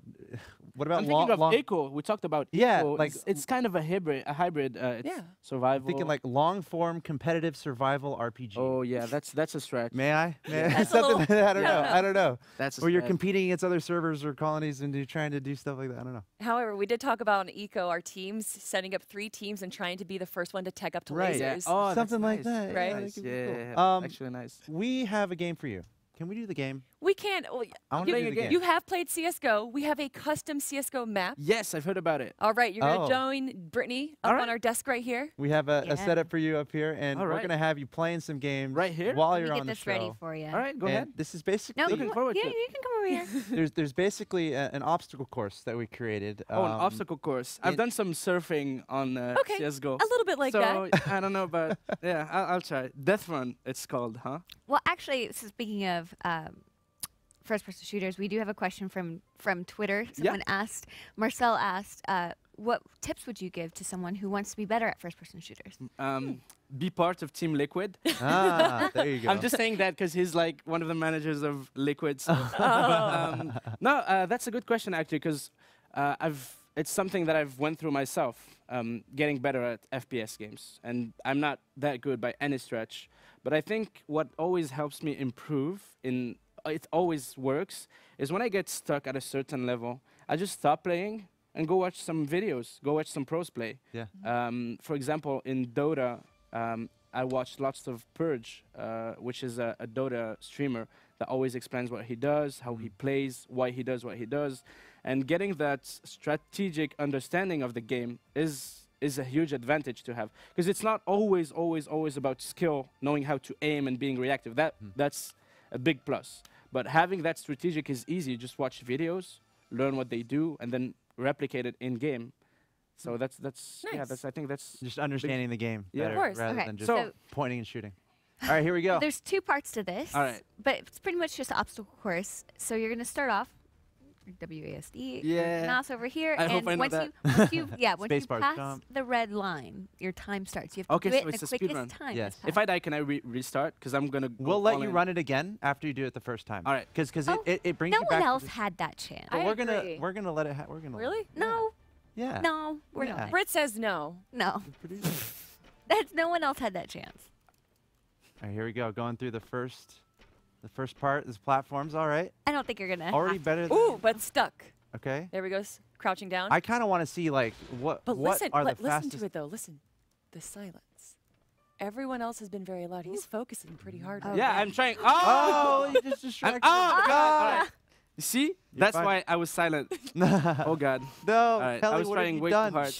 what about I'm thinking of Echo. We talked about Echo. like it's kind of a hybrid. It's survival. thinking like long form competitive survival RPG. Oh yeah, that's a stretch. May I? That's Something like that. I don't know. That's a where you're stretch. competing against other servers or colonies and you're trying to do stuff like that. I don't know. However, we did talk about in Eco our teams setting up 3 teams and trying to be the first one to tech up to lasers. Yeah. Oh, something like nice. that. Right? Yeah, Nice. that could be Yeah, cool. actually nice. We have a game for you. Can we do the game? We can't. Well, I want to do the game. you have played CSGO. We have a custom CSGO map. Yes, I've heard about it. All right, you're going to join Brittany up on our desk right here. We have a setup for you up here, and All we're right. going to have you playing some games Right here? while Let you're me on get the this show. ready for you. All right, go And ahead. this is basically No, Looking forward to it. you can come over here. there's basically an obstacle course that we created. Oh, an obstacle course. I've done some surfing on CSGO. A little bit like so that. I don't know, but yeah, I'll try. Death Run, it's called, huh? Well, actually, so speaking of first-person shooters, we do have a question from Twitter. Someone asked, Marcel asked, what tips would you give to someone who wants to be better at first-person shooters? Be part of Team Liquid. There you go. I'm just saying that because he's like one of the managers of Liquid. So. No, that's a good question actually, because it's something that I've went through myself, getting better at FPS games, and I'm not that good by any stretch. But I think what always helps me improve it always works, is when I get stuck at a certain level, I just stop playing and go watch some videos, go watch some pros play. Yeah. For example, in Dota, I watched lots of Purge, which is a Dota streamer that always explains what he does, how he plays, why he does what he does. And getting that strategic understanding of the game is a huge advantage to have. Because it's not always about skill, knowing how to aim and being reactive. That's a big plus. But having that strategic is easy. You just watch videos, learn what they do, and then replicate it in game. So that's yeah. I think that's just understanding the game better Of course. rather Okay, than just so- pointing and shooting. All right, here we go. There's 2 parts to this. All right. But it's pretty much just obstacle course. So you're going to start off WASD. Yeah. Mouse over here, I and hope I know once that. you once you Spacebar, pass jump. the red line, your time starts. You have to Okay, do it so in it's the a speed quickest run. time. Yes. that's If I die, can I restart? Because I'm gonna. We'll let you run it again after you do it the first time. All right. Because Oh, it brings no you back. one else to had that chance. but I we're gonna agree. we're gonna let it. We're gonna Really? No, Yeah. no, we're Yeah. not. Britt says no. No, that's no one else had that chance. All right, here we go. Going through the first part. This platform's all right. I don't think you're gonna. Already have better. Than, Ooh, but stuck. Okay. There we go. Crouching down. I kind of want to see like what but what listen, are the listen fastest. to it though. Listen, the silence. Everyone else has been very loud. He's focusing pretty hard. Oh, right Yeah, now. I'm trying. Oh, you just distracted. Oh, God. All Ah. right. You see? That's fine. why I was silent. Oh, God. No, All right. Kelly, I was what have trying you way done? too hard.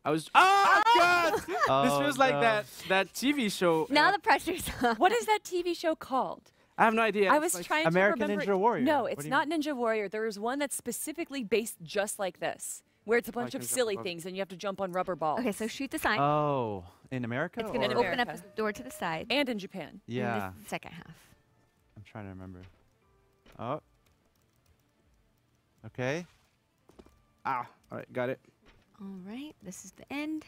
I was. Oh, God. This Oh, feels like no. that TV show. Now the pressure's on. What is that TV show called? I have no idea. I It's was like- trying American to remember. Ninja Warrior. No, What it's do you not Ninja Warrior. There is one that's specifically based just like this, where it's a bunch can of jump silly above. things and you have to jump on rubber balls. Okay, so shoot the sign. Oh, in America? It's going to in open up America. the door to the side. And in Japan. Yeah, And this is the second half. I'm trying to remember. Oh. Okay. Ah, all right, got it. All right, this is the end.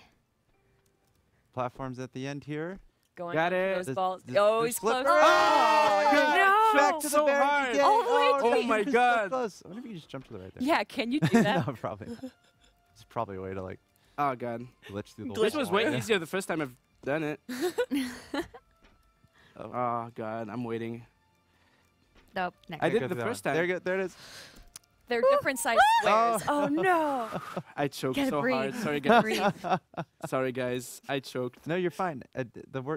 Platforms at the end here. Going Got after it. those This- balls. this- Oh, this he's close. flipper. Oh, no! Back to the So very hard. beginning. All the way to no, the- Oh my you're so God. close. I wonder if you just jump to the right there. Yeah, can you do that? No, probably. It's probably a way to like Oh, God. glitch through the This was wall. way Yeah. easier the first time I've done it. Oh, God, I'm waiting. Nope, next. I did Go it the through that first one. time. There you go. There it is. They're different sized squares. Oh, no. I choked Gotta so breathe. hard. Sorry, guys. Breathe. Sorry, guys. I choked. No, you're fine.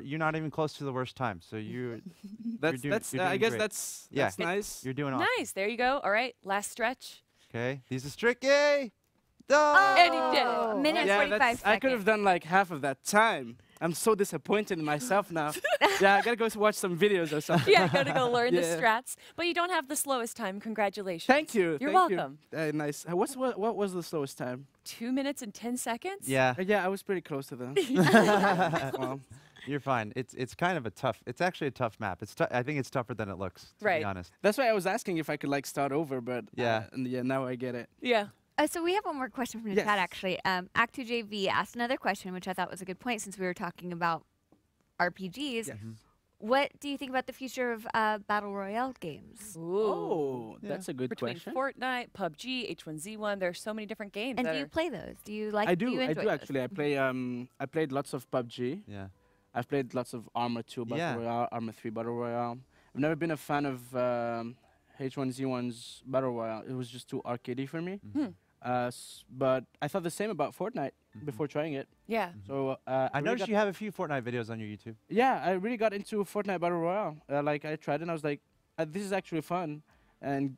You're not even close to the worst time. So you're That's doing- that's. you're I doing guess great. that's Yeah. nice. you're doing awesome. Nice. There you go. All right. Last stretch. Okay. These are tricky. Oh! And he did it. A minute and Yeah, 45 that's, I could have seconds. done like half of that time. I'm so disappointed in myself now. Yeah, I gotta go watch some videos or something. Yeah, gotta go learn the Yeah. strats. But you don't have the slowest time. Congratulations. Thank you. You're thank welcome. You. Nice. What was the slowest time? 2 minutes and 10 seconds? Yeah. Yeah, I was pretty close to them. Well, You're fine. It's kind of a tough. It's actually a tough map. I think it's tougher than it looks. To Right. be honest. that's why I was asking if I could like start over, but Yeah. and yeah, now I get it. Yeah. So we have one more question from the Yes. chat, actually. Act2JV asked another question, which I thought was a good point since we were talking about RPGs. Yes. What do you think about the future of Battle Royale games? Ooh. Oh, that's a good Between question. Fortnite, PUBG, H1Z1, there's so many different games. And that do you are- play those? Do you like? I do. you I enjoy do those? actually. I played lots of PUBG. Yeah. I've played lots of Arma 2 Battle Yeah. Royale, Arma 3 Battle Royale. I've never been a fan of H1Z1's Battle Royale. It was just too arcadey for me. But I thought the same about Fortnite before trying it. Yeah. So I really noticed got- you have a few Fortnite videos on your YouTube. Yeah, I really got into Fortnite Battle Royale. Like I tried it and I was like, this is actually fun. And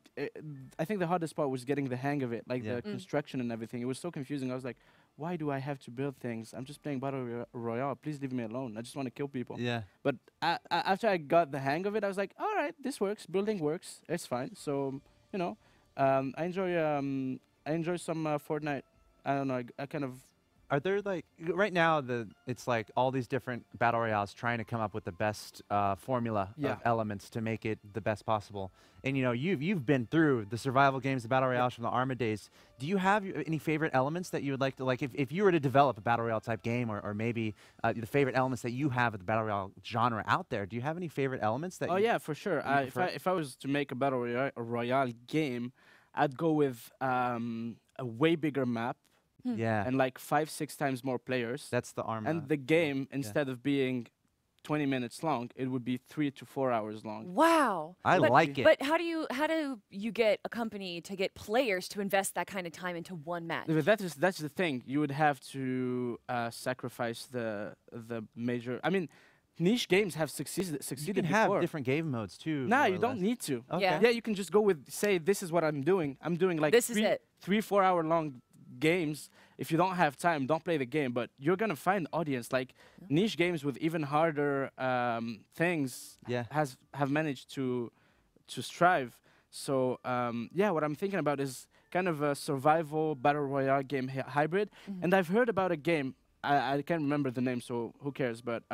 I think the hardest part was getting the hang of it, like Yeah. the construction and everything. It was so confusing. I was like, why do I have to build things? I'm just playing Battle Royale. Please leave me alone. I just want to kill people. Yeah. But after I got the hang of it, I was like, all right, this works. Building works. It's fine. So, you know, I enjoy some Fortnite. I don't know. I kind of. Are there like right now it's like all these different battle royales trying to come up with the best formula Yeah. of elements to make it the best possible. And you know you've been through the survival games, the battle royales from the Arma days. Do you have any favorite elements that you would like to like if you were to develop a battle royale type game or maybe the favorite elements that you have of the battle royale genre out there? Do you have any favorite elements that? Oh you yeah, for sure. you prefer? If I was to make a battle royale game, I'd go with a way bigger map Yeah. and like 5-6 times more players. That's the Arma. And the game, instead of being 20 minutes long, it would be 3 to 4 hours long. Wow. I But- like it. But how do you get a company to get players to invest that kind of time into one match? But that's the thing. You would have to sacrifice the major. I mean, niche games have succeeded you can have before. different game modes too. Nah, more you or don't less. need to. Okay. Yeah. Yeah, you can just go with say this is what I'm doing. I'm doing like This is it. 3-4 hour long games. If you don't have time, don't play the game. But you're gonna find audience like niche games with even harder things. Yeah. Have managed to strive. So yeah, what I'm thinking about is kind of a survival battle royale game hybrid. And I've heard about a game. I can't remember the name, so who cares? But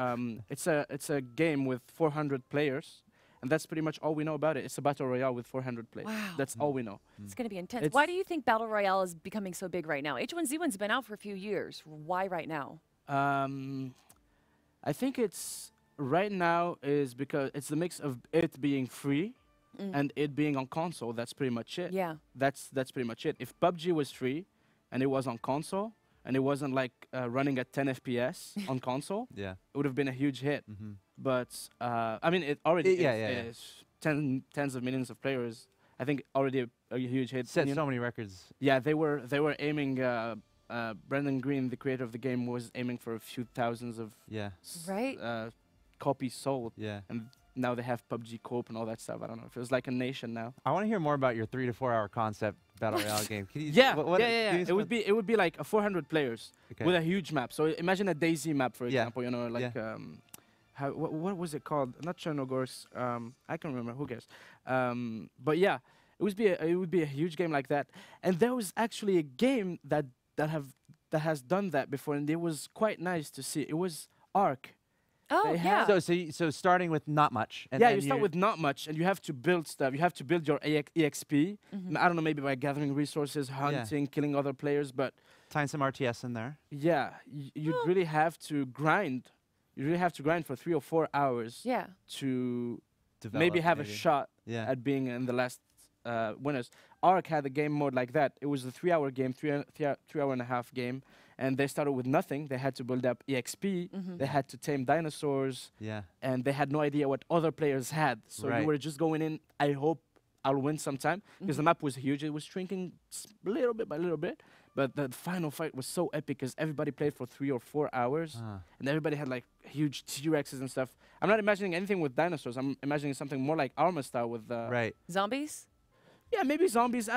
it's a game with 400 players. And that's pretty much all we know about it. It's a battle royale with 400 players. Wow. That's all we know. It's going to be intense. It's- Why do you think Battle Royale is becoming so big right now? H1Z1's been out for a few years. Why right now? I think it's right now is because it's the mix of it being free and it being on console. That's pretty much it. Yeah. That's pretty much it. If PUBG was free and it was on console and it wasn't like running at 10 FPS on console, Yeah. it would have been a huge hit. Mm-hmm. But I mean, it already Yeah, is, yeah, yeah. is tens of millions of players. I think already a huge hit. Set you know? so many records. Yeah, they were aiming Brandon Green, the creator of the game, was aiming for a few thousands of Right. copies sold. Yeah. And now they have PUBG Coop and all that stuff. I don't know. It feels like a nation now. I want to hear more about your 3 to 4 hour concept battle royale game. Can you Yeah, what, yeah. give me It would be like a 400 players Okay. with a huge map. So imagine a DayZ map, for Yeah. example. You know, like what was it called? Not Chernogorsk. I can't remember. Who cares? But yeah, it would be a huge game like that. And there was actually a game that has done that before, and it was quite nice to see. It was Ark. Oh, They yeah. have- So starting with not much. And Yeah, then you start with not much, and you have to build stuff. You have to build your EXP. I don't know, maybe by gathering resources, hunting, killing other players, but tying some RTS in there. yeah, you'd really have to grind. You really have to grind for 3 or 4 hours Yeah. to Develop, maybe have a shot Yeah. at being in the last winners. Ark had a game mode like that. It was a 3-hour game, 3 hour and a half game, and they started with nothing. They had to build up EXP. They had to tame dinosaurs, Yeah. and they had no idea what other players had. So Right. you were just going in, I hope I'll win sometime, because the map was huge. It was shrinking little bit by little bit, but the final fight was so epic because everybody played for 3 or 4 hours, and everybody had like huge T-Rexes and stuff. I'm not imagining anything with dinosaurs. I'm imagining something more like Arma style with Right. Zombies? yeah, maybe zombies.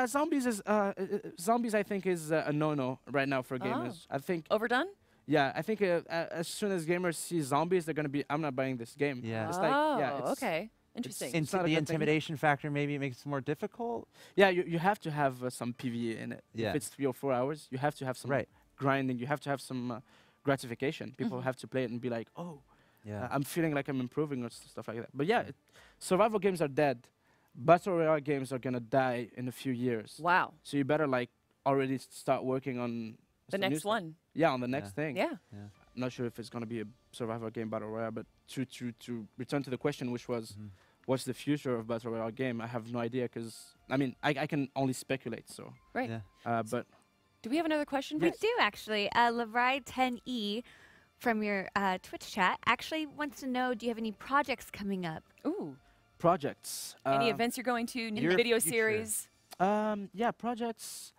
Zombies, I think, is a no-no right now for gamers. I think. Overdone? Yeah, I think as soon as gamers see zombies, they're gonna be. I'm not buying this game. Yeah. It's Oh, like, yeah, it's, okay. Interesting. It's not a the good thing. intimidation factor maybe makes it more difficult. Yeah, you have to have some PvE in it. Yeah. If it's 3 or 4 hours, you have to have some grinding. You have to have some gratification. People have to play it and be like, oh, Yeah. I'm feeling like I'm improving or stuff like that. But yeah, survival games are dead. Battle Royale games are gonna die in a few years. Wow. So you better like already start working on The some new next stuff. one. Yeah, on the next thing. Yeah. Not sure if it's gonna be a survival game battle royale, but to return to the question, which was, what's the future of battle royale game? I have no idea, because I mean I can only speculate. So Right. Yeah. but Do we have another question? We Yes. do actually. Levride10E from your Twitch chat actually wants to know, do you have any projects coming up? Ooh. projects. Any events you're going to? New your video future. series? Yeah, projects.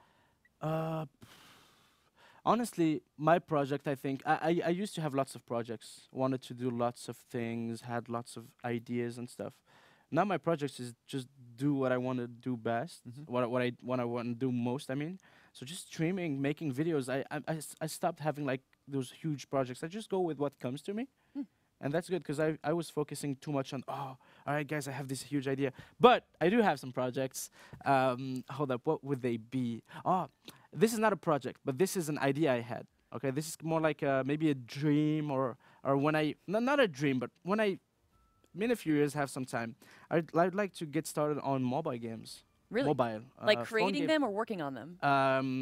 Honestly, my project, I think, I used to have lots of projects, wanted to do lots of things, had lots of ideas and stuff. Now my project is just do what I want to do best, what I want to do most, I mean. So just streaming, making videos. I stopped having like those huge projects. I just go with what comes to me. And that's good, because I was focusing too much on, all right, guys, I have this huge idea. But I do have some projects. Hold up, what would they be? This is not a project, but this is an idea I had. Okay, this is more like maybe a dream, or when not a dream, but when in a few years have some time, I'd like to get started on mobile games. Really? Mobile. Like phone creating game- them or working on them?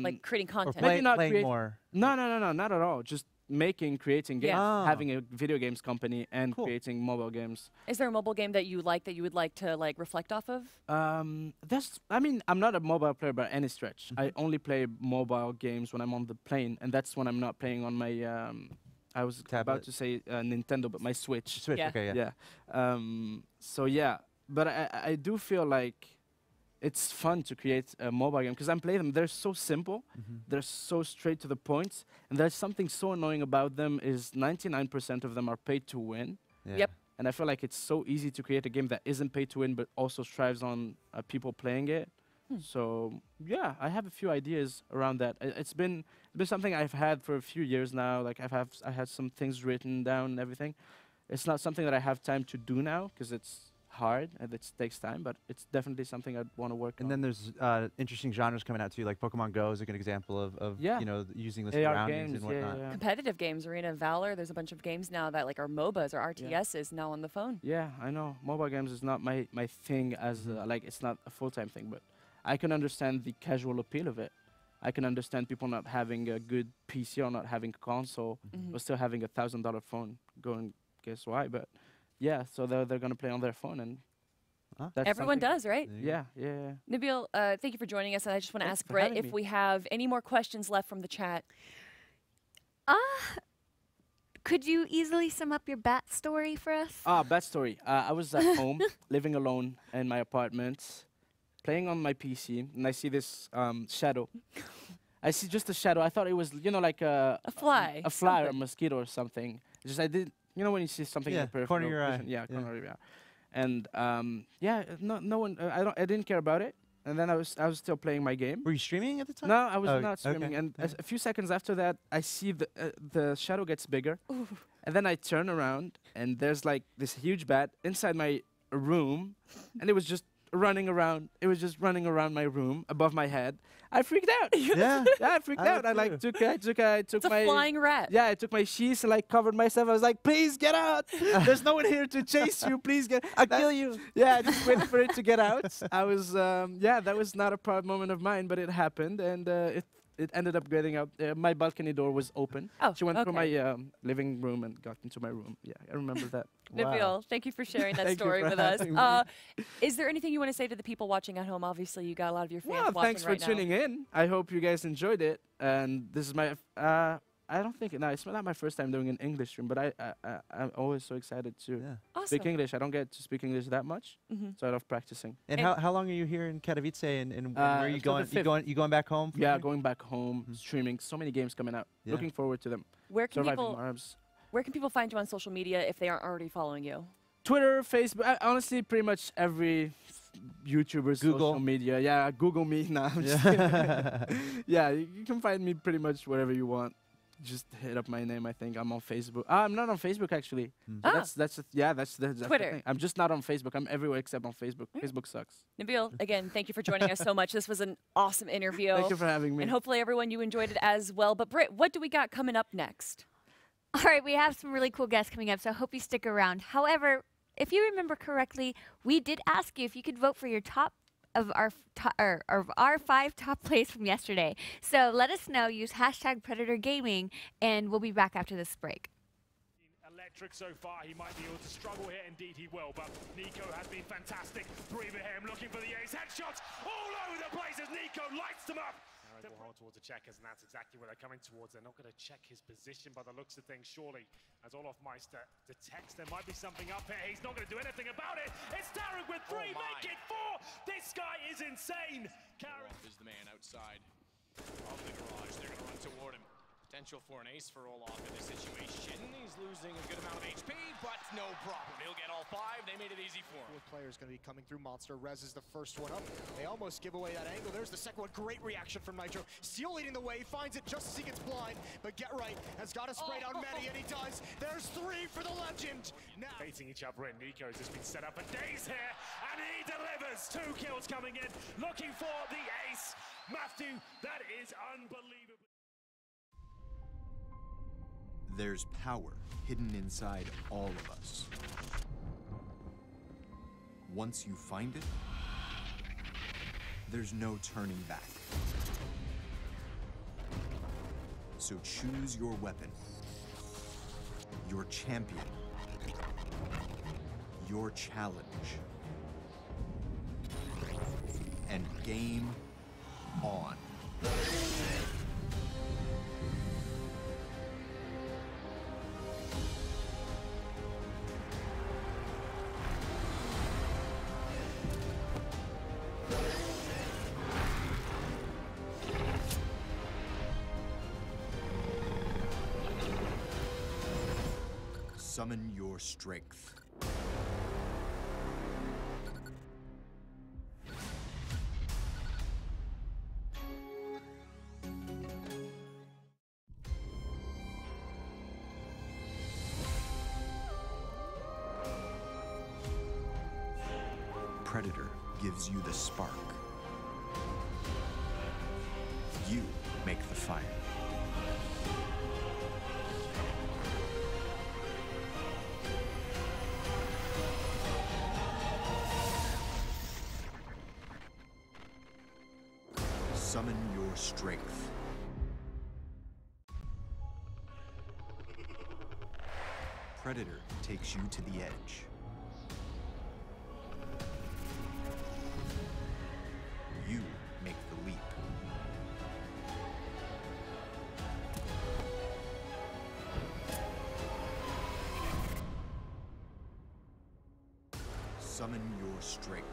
Like creating Or content? Maybe not playing create- more. No, not at all. Just creating games, Yeah. having a video games company, and Cool. creating mobile games. Is there a mobile game that you like that you would like to like reflect off of? I mean, I'm not a mobile player by any stretch. I only play mobile games when I'm on the plane, and that's when I'm not playing on my. I was Tablet. about to say Nintendo, but my Switch. Switch. Yeah. Okay. Yeah. Yeah. So yeah, but I do feel like it's fun to create a mobile game, because I'm playing them. They're so simple. They're so straight to the point, and there's something so annoying about them is 99% of them are paid to win. Yeah. Yep. And I feel like it's so easy to create a game that isn't paid to win, but also strives on people playing it. So yeah, I have a few ideas around that. It's been something I've had for a few years now. Like I had some things written down and everything. It's not something that I have time to do now, because it's hard and it takes time, but it's definitely something I'd want to work on. And then there's interesting genres coming out too, like Pokemon Go is a good example of Yeah. you know, using the AR surroundings games, and whatnot. yeah. Competitive games, Arena of Valor. There's a bunch of games now that like are MOBAs or RTSs now on the phone. Yeah, I know. Mobile games is not my thing as like it's not a full-time thing, but I can understand the casual appeal of it. I can understand people not having a good PC or not having a console, but still having a $1,000 phone. Go and guess why? But yeah, so they're gonna play on their phone, and that's Everyone something- does, right? There you go. Yeah. Nabil, thank you for joining us. And I just want to Thanks ask for Brett having if me. we have any more questions left from the chat. Could you easily sum up your bat story for us? Bad story. I was at home, living alone in my apartment, playing on my PC, and I see this shadow. I see just a shadow. I thought it was, you know, like A fly. a fly or a something. mosquito or something. Just I did, you know, when you see something in Yeah, the peripheral corner of your eye. vision? Yeah, Yeah. corner of your eye. And yeah, no one. I didn't care about it. And then I was still playing my game. Were you streaming at the time? No, I was Oh, not swimming. okay. And Okay. a few seconds after that, I see the shadow gets bigger. And then I turn around, and there's like this huge bat inside my room, and it was just running around. It was just running around my room above my head. I freaked out. Yeah. Yeah, I freaked I out. I would like too. took It's a my flying rat. yeah, I took my sheets and like covered myself. I was like, please get out. There's no one here to chase you. Please get. I'll kill you. Yeah, I just waited for it to get out. I was, yeah, that was not a proud moment of mine, but it happened, and it ended up getting out. My balcony door was open. Oh, She went through my okay. living room and got into my room. Yeah, I remember that. Nabil, thank you for sharing that Thank you story for with us. having me. Is there anything you want to say to the people watching at home? Obviously, you got a lot of your fans Well, watching thanks for right now. tuning in. I hope you guys enjoyed it. And this is my, I don't think, no, it's not my first time doing an English stream, but I'm always so excited to Yeah. Awesome. speak English. I don't get to speak English that much, Mhm. so I love practicing. And how long are you here in Katowice, and where are you until the going? You going back home? from Yeah, here? going back home, streaming. So many games coming out. Yeah. Looking forward to them. Where can Surviving people Mars. Where can people find you on social media if they aren't already following you? Twitter, Facebook, honestly, pretty much every YouTuber's Google. social media. Yeah, Google me now. Yeah. Yeah, you can find me pretty much wherever you want. Just hit up my name. I think I'm on Facebook. I'm not on Facebook actually. So Ah. that's the Twitter. thing. I'm just not on Facebook. I'm everywhere except on Facebook. Facebook sucks. Nabil, again, thank you for joining us so much. This was an awesome interview. Thank you for having me. And hopefully everyone you enjoyed it as well. But Britt, what do we got coming up next? All right, we have some really cool guests coming up, so I hope you stick around. However, if you remember correctly, we did ask you if you could vote for your top of our 5 top plays from yesterday. So let us know. Use hashtag Predator Gaming, and we'll be back after this break. Electric so far, he might be able to struggle here, indeed he will, but Nico has been fantastic. 3 for him, looking for the ace, headshots all over the place as Nico lights them up. Will hold towards the checkers, and that's exactly where they're coming towards. They're not going to check his position by the looks of things, surely, as Olaf Meister detects there might be something up here. He's not going to do anything about it. It's Tarek with 3, make it 4. This guy is insane. Olaf is the man outside of the garage. They're going to run toward him. Potential for an ace for Olaf in this situation. He's losing a good amount of HP, but no problem. He'll get all 5. They made it easy for him. 4th player is going to be coming through. Monster Rez is the first one up. They almost give away that angle. There's the second one. Great reaction from Nitro. Steel leading the way. Finds it just as he gets blind. But Get Right has got a spray down many, and he does. There's 3 for the legend. Now Baiting each other in. Nico's just been set up for days here, and he delivers. 2 kills coming in, looking for the ace. Matthew, that is unbelievable. There's power hidden inside all of us. Once you find it, there's no turning back. So choose your weapon, your champion, your challenge, and game on. Summon your strength. Predator gives you the spark. You make the fire. Summon your strength. Predator takes you to the edge. You make the leap. Summon your strength.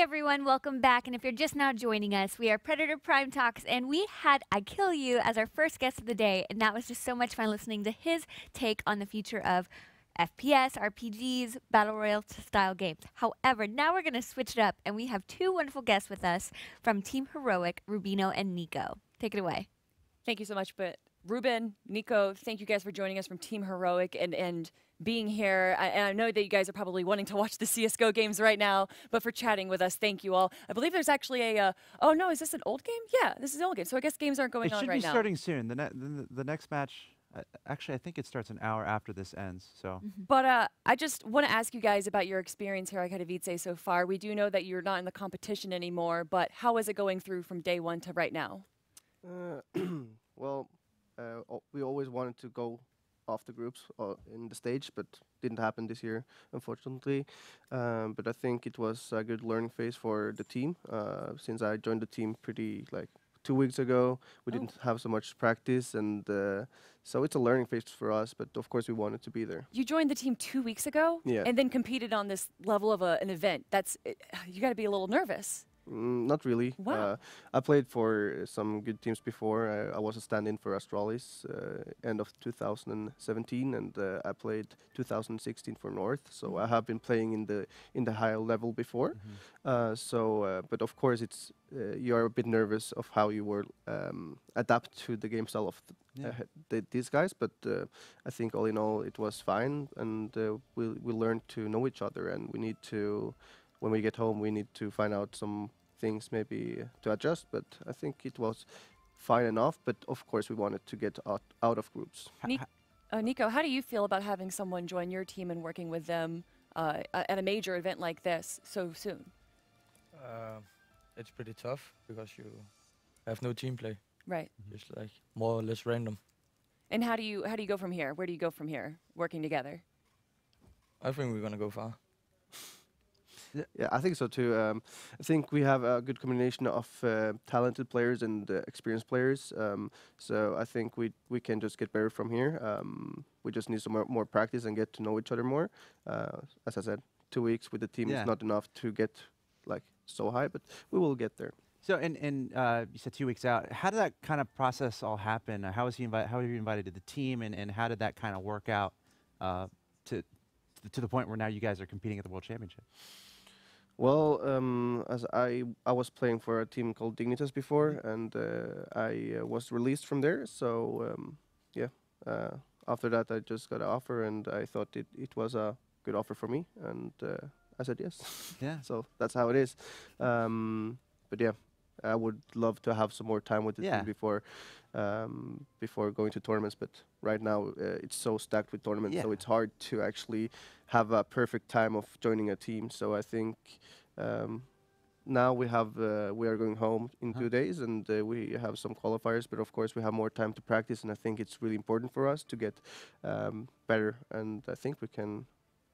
everyone, welcome back. And if you're just now joining us, we are Predator Prime Talks, and we had I Kill You as our first guest of the day, and that was just so much fun listening to his take on the future of FPS, RPGs, Battle Royale style games. However, now we're going to switch it up, and we have two wonderful guests with us from Team Heroic, Rubino and Nico. Take it away. Thank you so much. But Ruben, Nico, thank you guys for joining us from Team Heroic and being here. And I know that you guys are probably wanting to watch the CSGO games right now, but for chatting with us, thank you all. I believe there's actually a, oh no, is this an old game? Yeah, this is an old game. So I guess games aren't going on right now. It should be starting soon. The next match, actually, I think it starts an hour after this ends. So. But I just want to ask you guys about your experience here at Katowice so far. We do know that you're not in the competition anymore, but how is it going through from day one to right now? Well, we always wanted to go off the groups in the stage, but didn't happen this year, unfortunately. But I think it was a good learning phase for the team. Since I joined the team pretty 2 weeks ago, we didn't have so much practice, and so it's a learning phase for us. But of course, we wanted to be there. You joined the team 2 weeks ago, Yeah. and then competed on this level of an event. That's you got to be a little nervous. Not really. Wow. I played for some good teams before. I was a stand-in for Astralis end of 2017, and I played 2016 for North. So I have been playing in the higher level before. But of course, it's you are a bit nervous of how you will adapt to the game style of these guys. But I think all in all, it was fine, and we learned to know each other, and we need to. When we get home, we need to find out some things maybe to adjust, but I think it was fine enough. But of course, we wanted to get out of groups. Nico, how do you feel about having someone join your team and working with them at a major event like this so soon? It's pretty tough because you have no team play. Right. It's like more or less random. And how do you go from here? Where do you go from here, working together? I think we're gonna go far. Yeah, I think so too. I think we have a good combination of talented players and experienced players. So I think we can just get better from here. We just need some more practice and get to know each other more. As I said, 2 weeks with the team is not enough to get so high, but we will get there. So, and you said 2 weeks out. How did that kind of process all happen? How was how were you invited to the team, and how did that kind of work out to the point where now you guys are competing at the World Championship? Well, as I was playing for a team called Dignitas before, and I was released from there. So after that, I just got an offer, and I thought it was a good offer for me, and I said yes. Yeah. So that's how it is. But yeah, I would love to have some more time with the team before going to tournaments. But right now, it's so stacked with tournaments, so it's hard to actually have a perfect time of joining a team. So I think now we are going home in 2 days, and we have some qualifiers. But of course, we have more time to practice, and I think it's really important for us to get better. And I think we can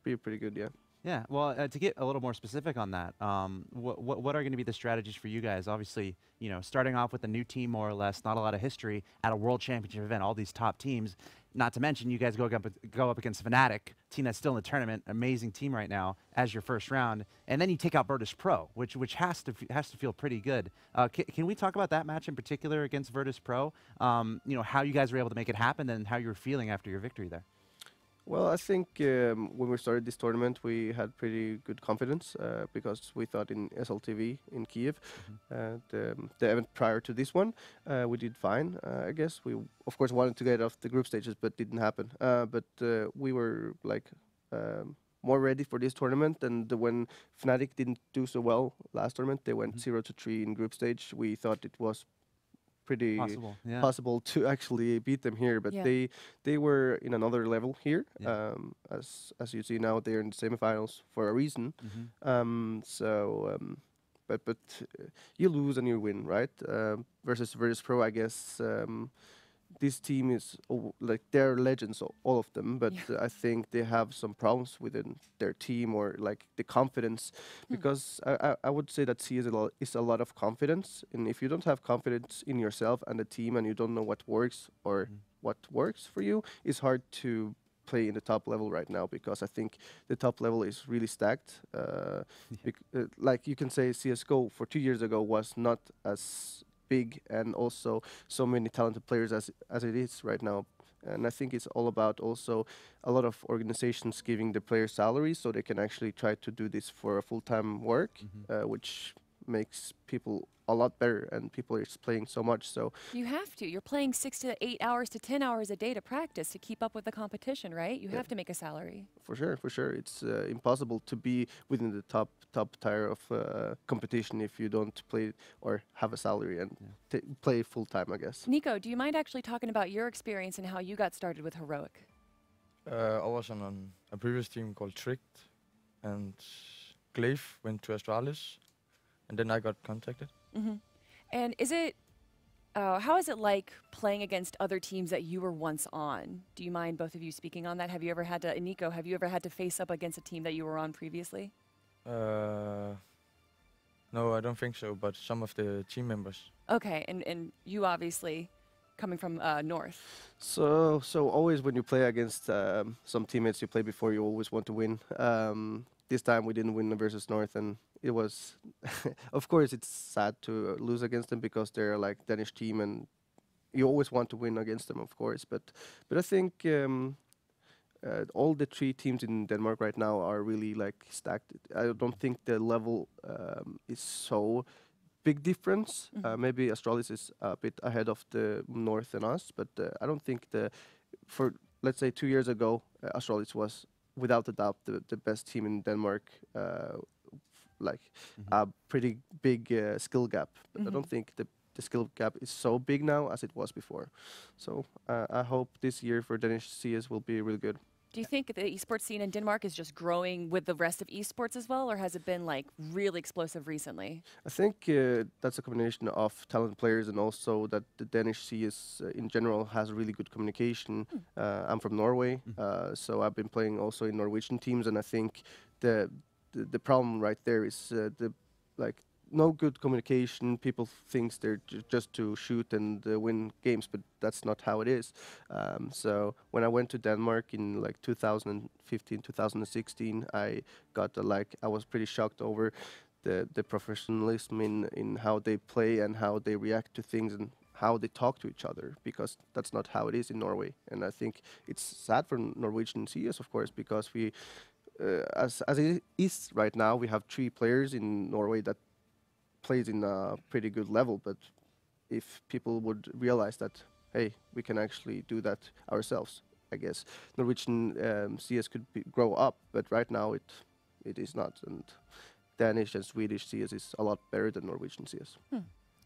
be pretty good. Yeah. Yeah, well, to get a little more specific on that, what are going to be the strategies for you guys? Obviously, starting off with a new team, more or less, not a lot of history at a World Championship event, all these top teams. Not to mention, you guys go up against Fnatic, team that's still in the tournament, amazing team right now, as your first round, and then you take out Virtus Pro, which has to feel pretty good. Can we talk about that match in particular against Virtus Pro? How you guys were able to make it happen, and how you were feeling after your victory there. Well, I think when we started this tournament, we had pretty good confidence because we thought in SLTV in Kiev, the event prior to this one, we did fine. I guess we, of course, wanted to get off the group stages, but didn't happen. But we were more ready for this tournament, and when Fnatic didn't do so well last tournament, they went 0-3 in group stage. We thought it was pretty possible to actually beat them here, but they were in another level here. As you see now, they're in the semifinals for a reason. But you lose and you win, right? Versus Virtus Pro, I guess this team is they're legends, all of them, but I think they have some problems within their team, or the confidence, because I would say that CS is a lot of confidence, and if you don't have confidence in yourself and the team, and you don't know what works or what works for you, it's hard to play in the top level right now, because I think the top level is really stacked. Like you can say, CS:GO for 2 years ago was not as big and also so many talented players as it is right now. And I think it's all about also a lot of organizations giving the players salaries so they can actually try to do this for a full-time work, which makes people a lot better, and people are playing so much. So You have to. You're playing 6 to 8 hours to 10 hours a day to practice to keep up with the competition, right? You have to make a salary. for sure, it's impossible to be within the top tier of competition if you don't play or have a salary and play full time, I guess. Nico, do you mind actually talking about your experience and how you got started with Heroic? I was on a previous team called Tricked, and Glaive went to Astralis, and then I got contacted. And is it, how is it like playing against other teams that you were once on? Do you mind both of you speaking on that? Have you ever had to, Nico, have you ever had to face up against a team that you were on previously? No, I don't think so, but some of the team members. Okay, and you obviously coming from North. So always when you play against some teammates you play before, you always want to win. This time we didn't win versus North, and it was, of course, it's sad to lose against them because they're like Danish team, and you always want to win against them, of course. But I think all the 3 teams in Denmark right now are really like stacked. I don't think the level is so big difference. Maybe Astralis is a bit ahead of the North than us, but I don't think for let's say 2 years ago, Astralis was without a doubt the best team in Denmark. A pretty big skill gap, but I don't think the skill gap is so big now as it was before. So I hope this year for Danish CS will be really good. Do you think the esports scene in Denmark is just growing with the rest of esports as well, or has it been like really explosive recently? I think that's a combination of talented players and also that the Danish CS in general has really good communication. I'm from Norway, so I've been playing also in Norwegian teams, and I think the problem right there is no good communication. People think they're just to shoot and win games, but that's not how it is. So when I went to Denmark in like 2015, 2016, I got I was pretty shocked over the professionalism in how they play and how they react to things and how they talk to each other, because that's not how it is in Norway. And I think it's sad for Norwegian CS, of course, because we, as it is right now, we have 3 players in Norway that plays in a pretty good level, but if people would realize that, hey, we can actually do that ourselves, I guess Norwegian CS could grow up, but right now it is not, and Danish and Swedish CS is a lot better than Norwegian CS.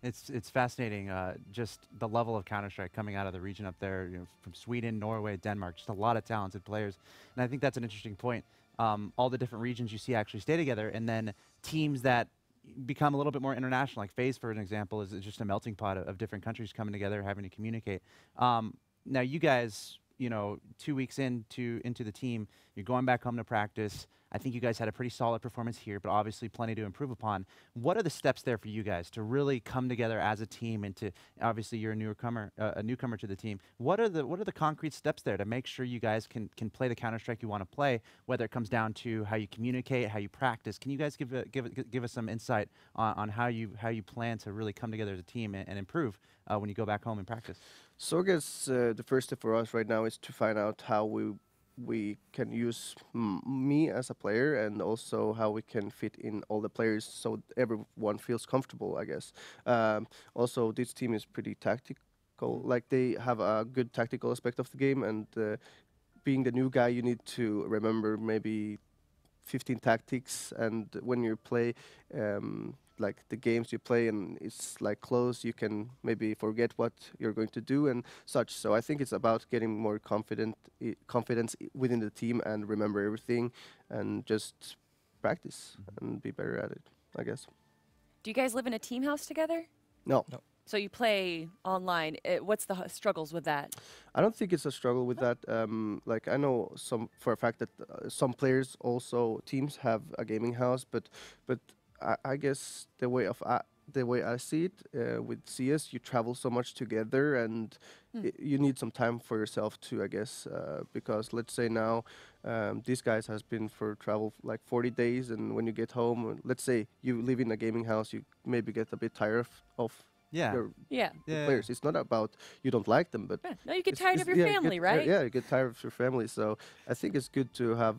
It's fascinating, just the level of Counter-Strike coming out of the region up there, from Sweden, Norway, Denmark, just a lot of talented players. And I think that's an interesting point. All the different regions you see actually stay together, and then teams that become a little bit more international, like FaZe, for an example, is just a melting pot of different countries coming together, having to communicate. Now you guys, 2 weeks into the team, you're going back home to practice. I think you guys had a pretty solid performance here, but obviously plenty to improve upon. What are the steps there for you guys to really come together as a team, and to, obviously you're a newcomer to the team. What are the concrete steps there to make sure you guys can play the Counter-Strike you want to play, whether it comes down to how you communicate, how you practice? Can you guys give us some insight on how you plan to really come together as a team and improve when you go back home and practice? So I guess the first step for us right now is to find out how we can use me as a player, and also how we can fit in all the players so everyone feels comfortable, I guess. Also, this team is pretty tactical. Like, they have a good tactical aspect of the game, and being the new guy, you need to remember maybe 15 tactics, and when you play like the games you play and it's like close, you can maybe forget what you're going to do and such. So I think it's about getting more confidence within the team and remember everything and just practice and be better at it, I guess. Do you guys live in a team house together? No. So you play online. What's the struggles with that? I don't think it's a struggle with that. Like, I know for a fact that some players, also teams, have a gaming house, but I guess the the way I see it, with CS, you travel so much together, and you need some time for yourself too, I guess. Because let's say now, these guys has been for travel like 40 days, and when you get home, let's say you live in a gaming house, you maybe get a bit tired of Yeah. your Yeah. players. It's not about you don't like them, but Yeah. No, you get it's- tired it's- of your yeah, you family, get- right? Yeah, you get tired of your family. So I think it's good to have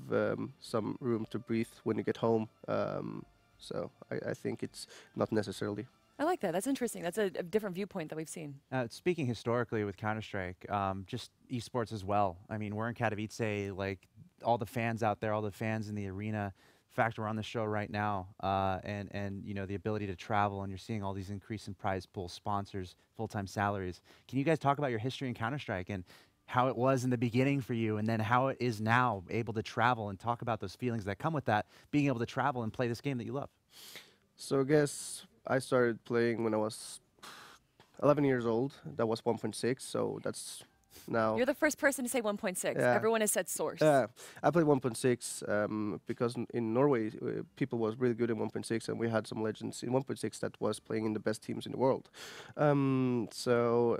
some room to breathe when you get home. So I think it's not necessarily. I like that. That's interesting. That's a different viewpoint that we've seen. Speaking historically with Counter-Strike, just esports as well. I mean, we're in Katowice, like all the fans out there, all the fans in the arena. In fact, we're on the show right now, and you know the ability to travel, and you're seeing all these increase in prize pool sponsors, full-time salaries. Can you guys talk about your history in Counter-Strike and how it was in the beginning for you, and then how it is now, able to travel and talk about those feelings that come with that, being able to travel and play this game that you love? So I guess I started playing when I was 11 years old. That was 1.6. So that's now. You're the first person to say 1.6. Yeah. Everyone has said source. Yeah, I played 1.6 because in Norway people was really good in 1.6, and we had some legends in 1.6 that was playing in the best teams in the world. So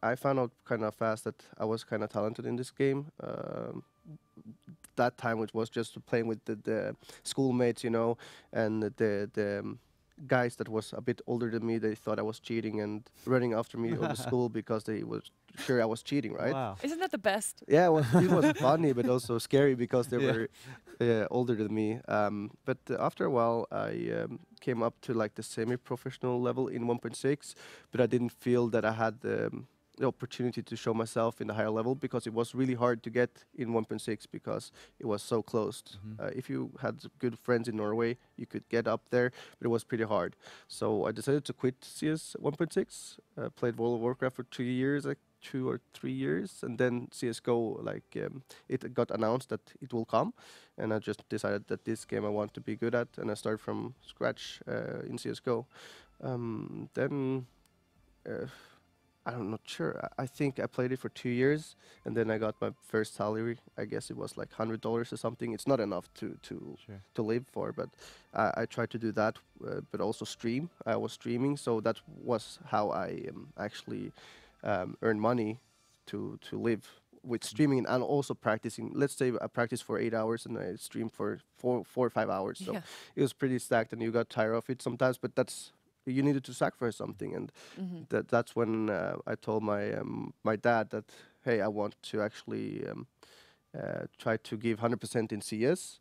I found out kind of fast that I was kind of talented in this game. That time it was just playing with the schoolmates, you know, and the guys that was a bit older than me. They thought I was cheating and running after me on the school because they was sure I was cheating, right? Wow. Isn't that the best? Yeah, it was funny, but also scary because they were older than me. But after a while, I came up to like the semi-professional level in 1.6, but I didn't feel that I had the opportunity to show myself in the higher level because it was really hard to get in 1.6 because it was so closed. If you had good friends in Norway, you could get up there, but it was pretty hard. So I decided to quit CS 1.6, played World of Warcraft for 2 years, like 2 or 3 years, and then CSGO, like it got announced that it will come, and I just decided that this game I want to be good at, and I started from scratch in CSGO. Then I'm not sure. I think I played it for 2 years, and then I got my first salary. I guess it was like $100 or something. It's not enough to live for, but I tried to do that, but also stream. I was streaming, so that was how I actually earned money to live with streaming and also practicing. Let's say I practice for 8 hours and I stream for 4 or 5 hours. So it was pretty stacked, and you got tired of it sometimes. But you needed to sacrifice something, and that's when I told my dad that, hey, I want to actually try to give 100% in CS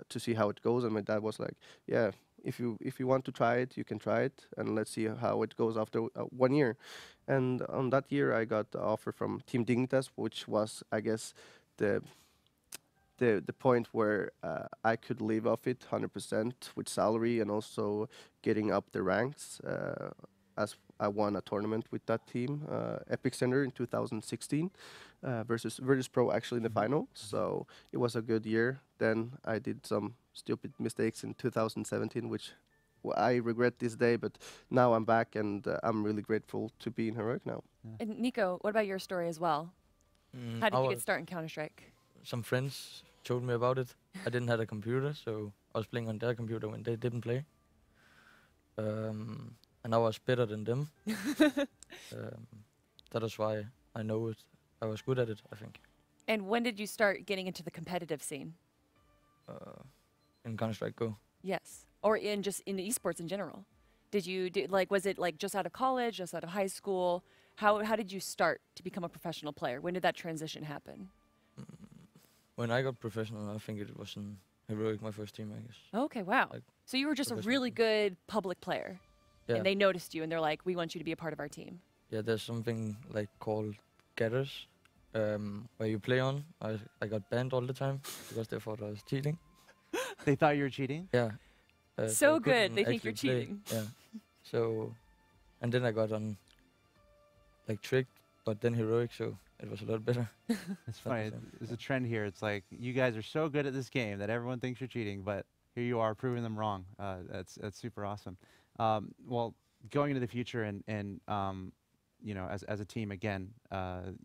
to see how it goes. And my dad was like, yeah, if you want to try it, you can try it, and let's see how it goes after 1 year. And on that year, I got the offer from Team Dignitas, which was, I guess, the point where I could live off it 100% with salary and also getting up the ranks, as I won a tournament with that team, Epic Center in 2016, versus Virtus Pro actually in the final. So it was a good year. Then I did some stupid mistakes in 2017, which I regret this day, but now I'm back, and I'm really grateful to be in Heroic now. And Nico, what about your story as well? How did you get started in Counter-Strike? Some friends told me about it. I didn't have a computer, so I was playing on their computer when they didn't play. And I was better than them. That is why I know it. I was good at it, I think. And when did you start getting into the competitive scene? In Counter-Strike Go. Yes. Or in just in esports in general? Was it like just out of college, just out of high school? How did you start to become a professional player? When did that transition happen? When I got professional, I think it was in Heroic, my first team, I guess. Okay, wow. Like so you were just a really good public player. Yeah. And they noticed you and they're like, we want you to be a part of our team. Yeah, there's something like called getters, where you play on. I got banned all the time because they thought I was cheating. They thought you were cheating? Yeah. So I good, couldn't they think you're actually play. cheating. Yeah. So, and then I got on like tricked, but then Heroic, so it was a lot better. It's funny. There's a trend here. It's like you guys are so good at this game that everyone thinks you're cheating, but here you are proving them wrong. That's super awesome. Well, going into the future and you know, as a team again,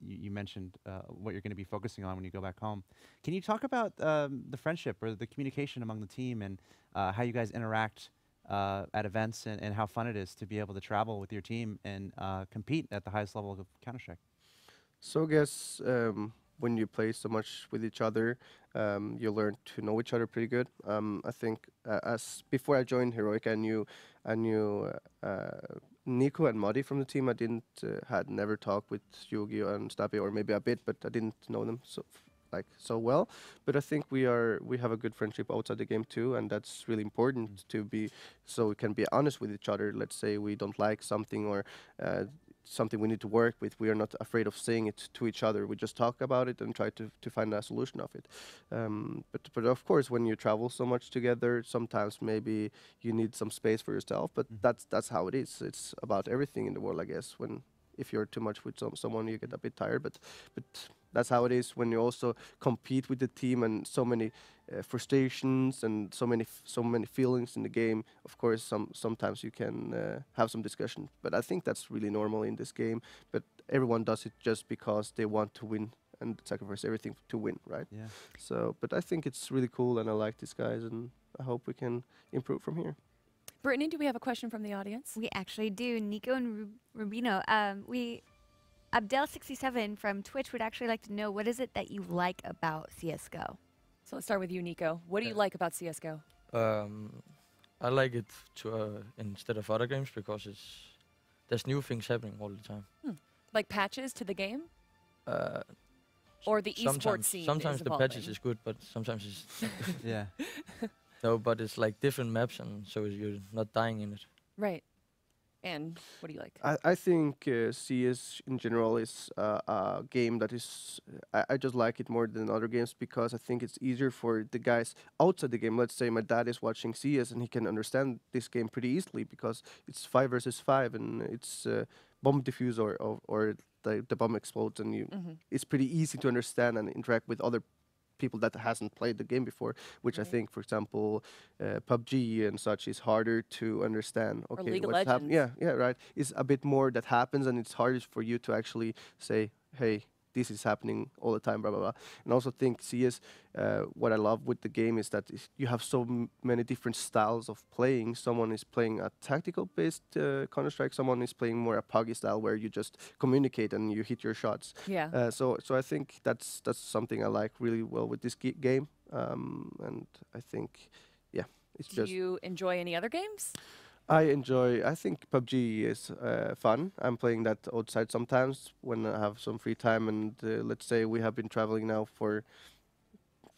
you mentioned what you're going to be focusing on when you go back home. Can you talk about the friendship or the communication among the team and how you guys interact at events and how fun it is to be able to travel with your team and compete at the highest level of Counter-Strike. So I guess when you play so much with each other, you learn to know each other pretty good. I think as before I joined Heroic, I knew Nico and Muddy from the team. I didn't had never talked with Yugi and Stabi, or maybe a bit, but I didn't know them so well. But I think we have a good friendship outside the game too, and that's really important to be, so we can be honest with each other. Let's say we don't like something, or something we need to work with. We are not afraid of saying it to each other. We just talk about it and try to find a solution of it. But of course, when you travel so much together, sometimes maybe you need some space for yourself. But that's how it is. It's about everything in the world, I guess. If you're too much with someone, you get a bit tired. But that's how it is when you also compete with the team, and so many frustrations and so many feelings in the game. Of course, sometimes you can have some discussion, but I think that's really normal in this game. But everyone does it just because they want to win and sacrifice everything to win, right? Yeah. So, but I think it's really cool, and I like these guys, and I hope we can improve from here. Brittany, do we have a question from the audience? We actually do. Nico and Rubino. Abdel67 from Twitch would actually like to know, what is it that you like about CSGO? So let's start with you, Nico. What do you like about CSGO? I like it to instead of other games because there's new things happening all the time. Like patches to the game? Or the esports scene? Sometimes is the evolving? patches is good, but sometimes it's Yeah. no. But it's like different maps, and so you're not dying in it. Right. And what do you like? I think CS in general is a game that is. I just like it more than other games because I think it's easier for the guys outside the game. Let's say my dad is watching CS and he can understand this game pretty easily because it's 5 versus 5 and it's bomb defuse or the bomb explodes, and it's pretty easy to understand and interact with other people that hasn't played the game before, which I think, for example, PUBG and such is harder to understand. Or Okay, League of what's happening? Legends. Yeah, right. It's a bit more that happens, and it's harder for you to actually say, hey, this is happening all the time, blah, blah, blah. And I also think CS, what I love with the game is that you have so many different styles of playing. Someone is playing a tactical-based Counter-Strike. Someone is playing more a PUBG style where you just communicate and you hit your shots. Yeah. So I think that's something I like really well with this game. And I think, yeah, it's Do just... you enjoy any other games? I think PUBG is fun. I'm playing that outside sometimes when I have some free time, and let's say we have been traveling now for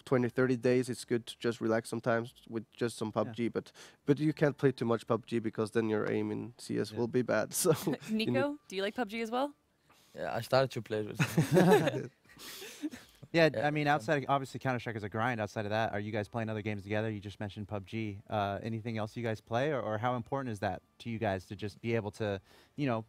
20-30 days. It's good to just relax sometimes with just some PUBG, but you can't play too much PUBG because then your aim in CS will be bad. So Nico, do you like PUBG as well? Yeah, I started to play it with Yeah, I mean, outside of, obviously Counter-Strike is a grind. Outside of that, are you guys playing other games together? You just mentioned PUBG. Anything else you guys play, or how important is that to you guys to just be able to,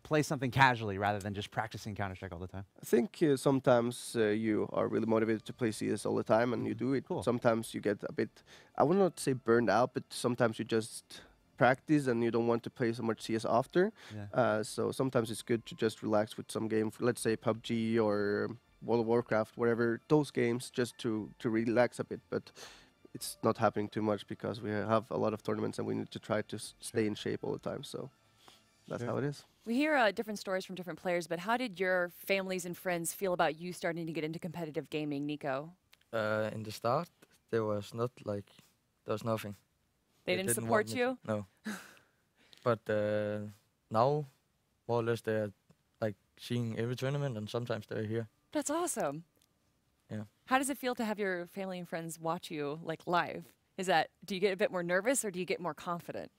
play something casually rather than just practicing Counter-Strike all the time? I think sometimes you are really motivated to play CS all the time, and you do it. Cool. Sometimes you get a bit, I would not say burned out, but sometimes you just practice and you don't want to play so much CS after. Yeah. So sometimes it's good to just relax with some game, let's say PUBG or World of Warcraft, whatever, those games, just to relax a bit. But it's not happening too much because we have a lot of tournaments and we need to try to stay in shape all the time. So that's how it is. We hear different stories from different players, but how did your families and friends feel about you starting to get into competitive gaming, Nico? In the start, there was nothing. They didn't want support me you? No. But now, more or less, they're like seeing every tournament, and sometimes they're here. That's awesome. Yeah. How does it feel to have your family and friends watch you like live? Do you get a bit more nervous or do you get more confident?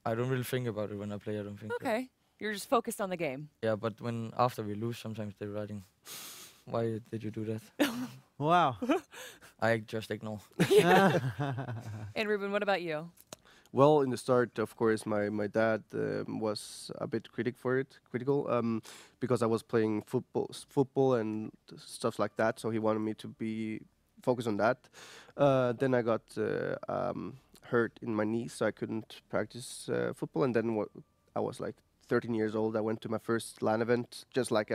I don't really think about it when I play. I don't think. Okay. You're just focused on the game. Yeah, but after we lose, sometimes they're writing, "Why did you do that?" Wow. I just ignore. And Ruben, what about you? Well, in the start, of course, my dad was a bit critical, because I was playing football and stuff like that. So he wanted me to be focused on that. Then I got hurt in my knee, so I couldn't practice football. And then I was like 13 years old. I went to my first LAN event, just like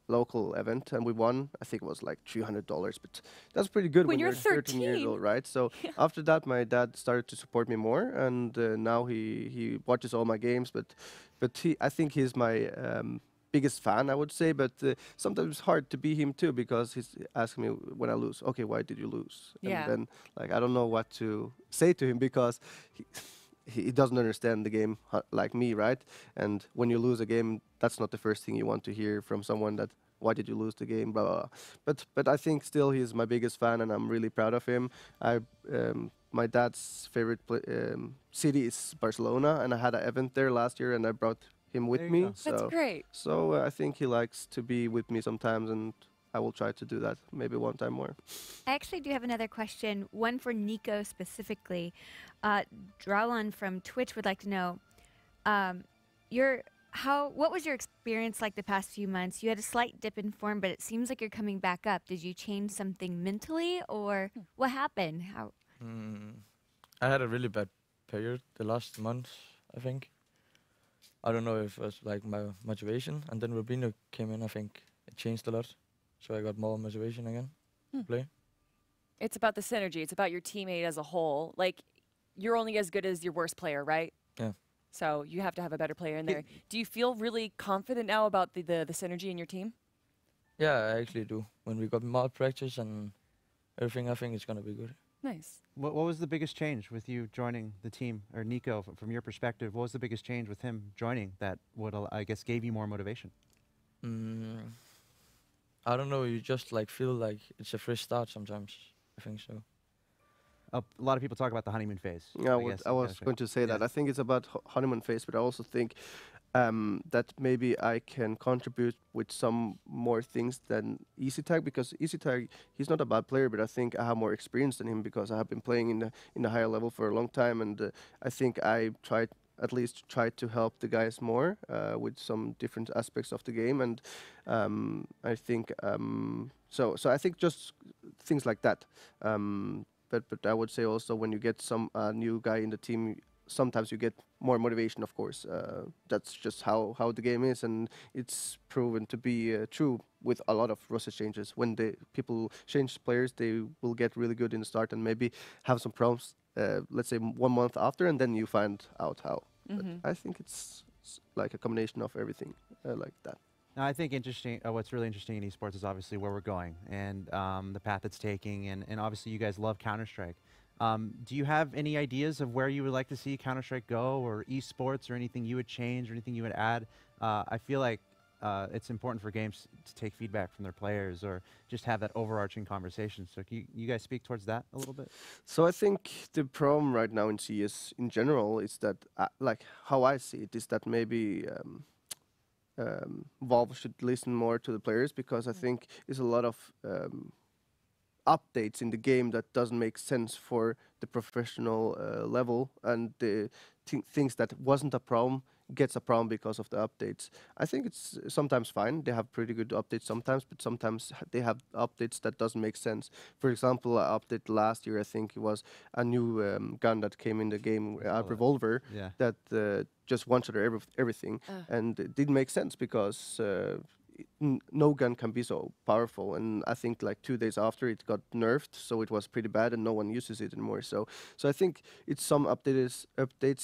local event, and we won. I think it was like $300, but that's pretty good When when you're 13 years 13. old, right? So after that, my dad started to support me more, and now he watches all my games. But I think he's my biggest fan, I would say. But sometimes it's hard to be him too, because he's asking me when I lose, okay, why did you lose? Yeah. And then like I don't know what to say to him, because he doesn't understand the game like me, right? And when you lose a game, that's not the first thing you want to hear from someone, that why did you lose the game, blah, blah, blah. But I think still he's my biggest fan, and I'm really proud of him. My dad's favorite city is Barcelona, and I had an event there last year, and I brought him with There you me. go. That's great. So I think he likes to be with me sometimes, and I will try to do that maybe one time more. I actually do have another question, one for Nico specifically. Drawlon from Twitch would like to know, what was your experience like the past few months? You had a slight dip in form, but it seems like you're coming back up. Did you change something mentally, or what happened? I had a really bad period the last month, I think. I don't know if it was like my motivation, and then Rubino came in. I think it changed a lot, so I got more motivation again to play. It's about the synergy. It's about your teammate as a whole. Like, you're only as good as your worst player, right? Yeah. So you have to have a better player in there. Do you feel really confident now about the synergy in your team? Yeah, I actually do. When we got more practice and everything, I think it's gonna be good. Nice. What was the biggest change with you joining the team, or Nico, from your perspective? What was the biggest change with him joining that would, I guess, gave you more motivation? I don't know. You just like feel like it's a fresh start sometimes. I think so. A lot of people talk about the honeymoon phase. Yeah, guess, I was going to say that. I think it's about honeymoon phase, but I also think that maybe I can contribute with some more things than EasyTag, because EasyTag, he's not a bad player, but I think I have more experience than him, because I have been playing in the higher level for a long time, and I think I at least try to help the guys more with some different aspects of the game, and I think so I think just things like that. But I would say also, when you get some new guy in the team, sometimes you get more motivation, of course. That's just how the game is, and it's proven to be true with a lot of roster changes. When people change players, they will get really good in the start and maybe have some problems, let's say 1 month after, and then you find out how. But I think it's like a combination of everything like that. Now, I think what's really interesting in esports is obviously where we're going, and the path it's taking, and obviously you guys love Counter-Strike. Do you have any ideas of where you would like to see Counter-Strike go, or esports, or anything you would change, or anything you would add? I feel like it's important for games to take feedback from their players, or just have that overarching conversation. So can you guys speak towards that a little bit? So I think the problem right now in CS in general is that, like how I see it, is that maybe Valve should listen more to the players, because I think there's a lot of updates in the game that doesn't make sense for the professional level, and the things that wasn't a problem gets a problem because of the updates. I think it's sometimes fine. They have pretty good updates sometimes, but sometimes they have updates that doesn't make sense. For example, an update last year, I think it was a new gun that came in the game, a revolver, that just one-shot everything, and it didn't make sense, because no gun can be so powerful, and I think like 2 days after it got nerfed, so it was pretty bad, and no one uses it anymore. So I think it's some updates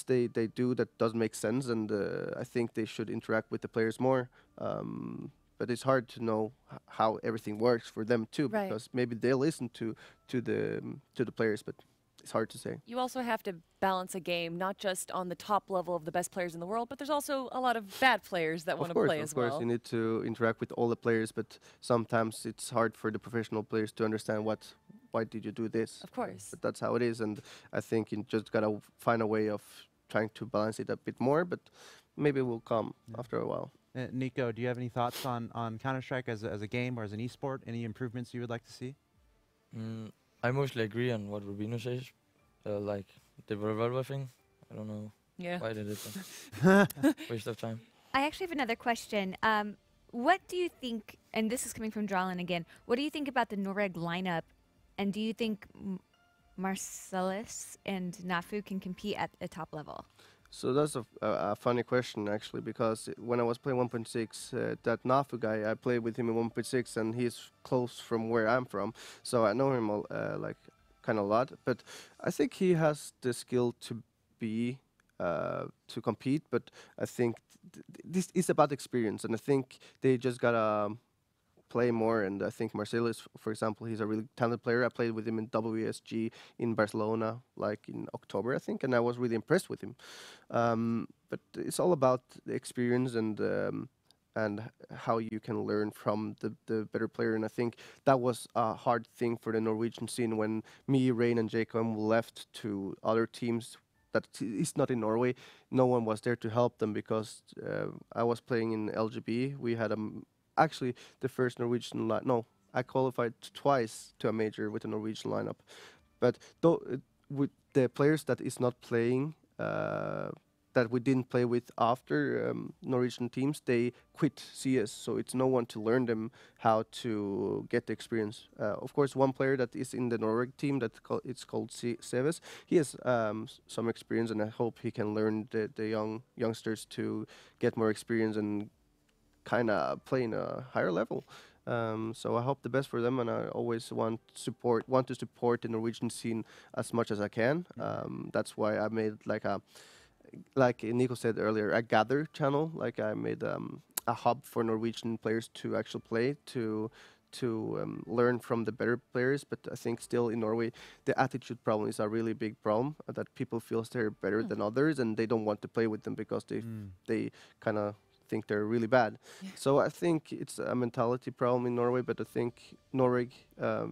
they do that doesn't make sense, and I think they should interact with the players more. But it's hard to know how everything works for them too, because maybe they listen to the players, but it's hard to say. You also have to balance a game, not just on the top level of the best players in the world, but there's also a lot of bad players that want to play as well. Of course, you need to interact with all the players, but sometimes it's hard for the professional players to understand why did you do this. Of course. But that's how it is, and I think you just gotta find a way of trying to balance it a bit more, but maybe it will come after a while. Nico, do you have any thoughts on Counter-Strike as a game or as an esport? Any improvements you would like to see? I mostly agree on what Rubino says. Like the revolver thing. I don't know why they did that. Waste of time. I actually have another question. What do you think, and this is coming from Drawlin again, what do you think about the Noreg lineup, and do you think Marcellus and Nafu can compete at a top level? So that's a funny question actually, because when I was playing 1.6, that Nafu guy, I played with him in 1.6, and he's close from where I'm from, so I know him like kind of a lot. But I think he has the skill to be to compete. But I think this is about experience, and I think they just gotta play more. And I think Marcellus, for example, he's a really talented player. I played with him in WSG in Barcelona, like in October, I think, and I was really impressed with him. But it's all about the experience and how you can learn from the better player. And I think that was a hard thing for the Norwegian scene when me, Rain, and Jacob left to other teams that is not in Norway. No one was there to help them because I was playing in LGB. We had actually the first Norwegian no, I qualified twice to a major with a Norwegian lineup. But with the players that is not playing, that we didn't play with after Norwegian teams, they quit CS, so it's no one to learn them how to get the experience. Of course, one player that is in the Norway team, it's called Seves, he has some experience, and I hope he can learn the youngsters to get more experience and kind of play in a higher level. So I hope the best for them, and I always want to support the Norwegian scene as much as I can. That's why I made like Nico said earlier, a gather channel. Like I made a hub for Norwegian players to actually play, to learn from the better players. But I think still in Norway, the attitude problem is a really big problem, that people feel they're better than others, and they don't want to play with them because they kind of think they're really bad. So I think it's a mentality problem in Norway, but I think Norway,